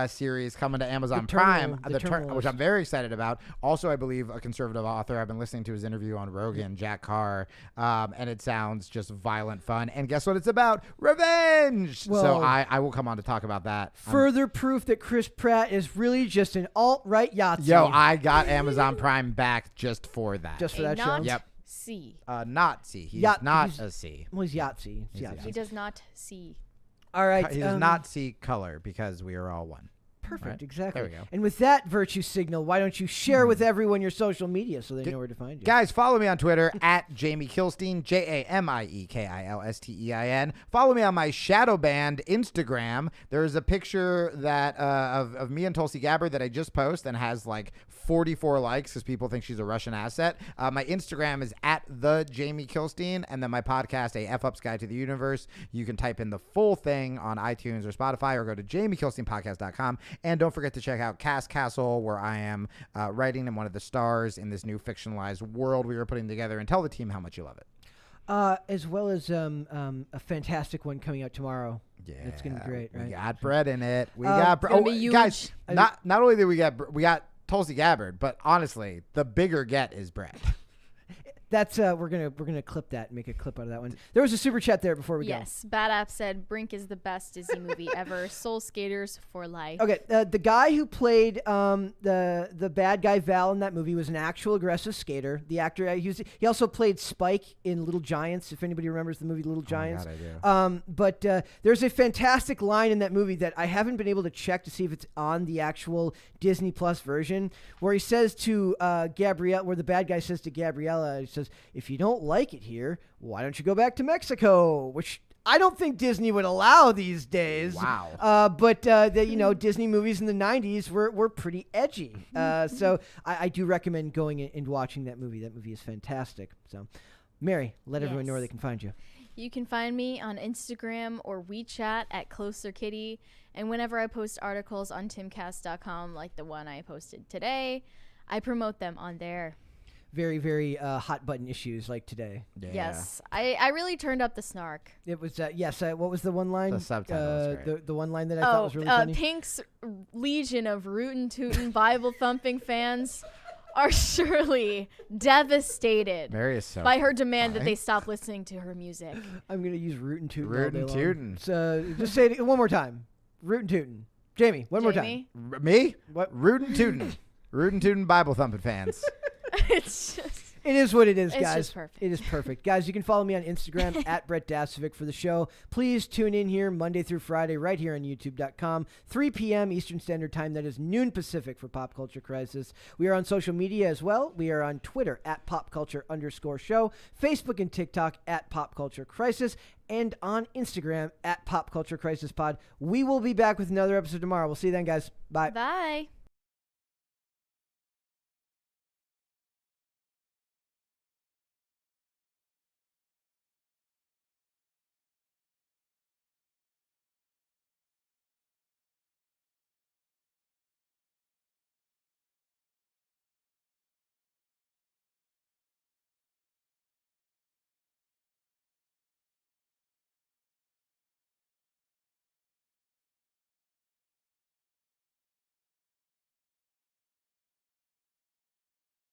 series coming to Amazon Prime, which I'm very excited about. Also, I believe a conservative author. I've been listening to his interview on Rogan, Jack Carr, and it sounds just violent fun. And guess what it's about? Revenge! Well, so I will come on to talk about that. Further proof that Chris Pratt is really just an alt-right Yahtzee. Yo, I got Amazon Prime back just for that. Just for that show? Yep. C. Not C. He's not a C. Well, he's Yahtzee. He does not see. All right. He does not see color because we are all one. Perfect, right? exactly. There we go. And with that virtue signal, why don't you share with everyone your social media so they know where to find you? Guys, follow me on Twitter at Jamie Kilstein, JamieKilstein. Follow me on my shadow banned Instagram. There is a picture that of me and Tulsi Gabbard that I just posted and has like 44 likes because people think she's a Russian asset. My Instagram is at the Jamie Kilstein, and then my podcast, A F Up's Guide to the Universe. You can type in the full thing on iTunes or Spotify, or go to JamieKilsteinPodcast.com. And don't forget to check out Cast Castle, where I am writing and one of the stars in this new fictionalized world we are putting together. And tell the team how much you love it. As well as a fantastic one coming out tomorrow. Yeah, it's gonna be great. Right? We got bread in it. We got bread. Gonna be huge. Guys, not only did we got Tulsi Gabbard, but honestly, the bigger get is bread. That's we're gonna clip that and make a clip out of that one. There was a super chat there before we go. Yes, Bad App said Brink is the best Disney movie ever. Soul Skaters for life. Okay, the guy who played the bad guy Val in that movie was an actual aggressive skater. The actor he also played Spike in Little Giants. If anybody remembers the movie Little Giants, I do. But there's a fantastic line in that movie that I haven't been able to check to see if it's on the actual Disney Plus version, where he says to Gabrielle, where the bad guy says to Gabriella, he says, "If you don't like it here, why don't you go back to Mexico?" Which I don't think Disney would allow these days. Wow. But Disney movies in the 90s were pretty edgy. So I do recommend going and watching that movie. That movie is fantastic. So, Mary, let everyone know where they can find you. You can find me on Instagram or WeChat at CloserKitty. And whenever I post articles on timcast.com, like the one I posted today, I promote them on there. Very, very hot button issues like today. Yeah. Yes. I really turned up the snark. It was, what was the one line? The subtitle was great. The one line that I thought was really funny. Pink's legion of rootin' tootin' Bible thumping fans are surely devastated Mary is so by her demand that they stop listening to her music. I'm going to use rootin' tootin' Rootin' all day long. tootin'. So just say it one more time. Rootin' tootin'. Jamie, one more time. Me? What? Rootin' tootin'. Rootin' tootin' Bible thumping fans. It's just... It is what it is, It's guys. just perfect. It is perfect. Guys, you can follow me on Instagram at Brett Dasovic for the show. Please tune in here Monday through Friday right here on YouTube.com, 3 p.m. Eastern Standard Time. That is noon Pacific for Pop Culture Crisis. We are on social media as well. We are on Twitter at PopCulture_show, Facebook and TikTok at Pop Culture Crisis, and on Instagram at Pop Culture Crisis Pod. We will be back with another episode tomorrow. We'll see you then, guys. Bye. Bye.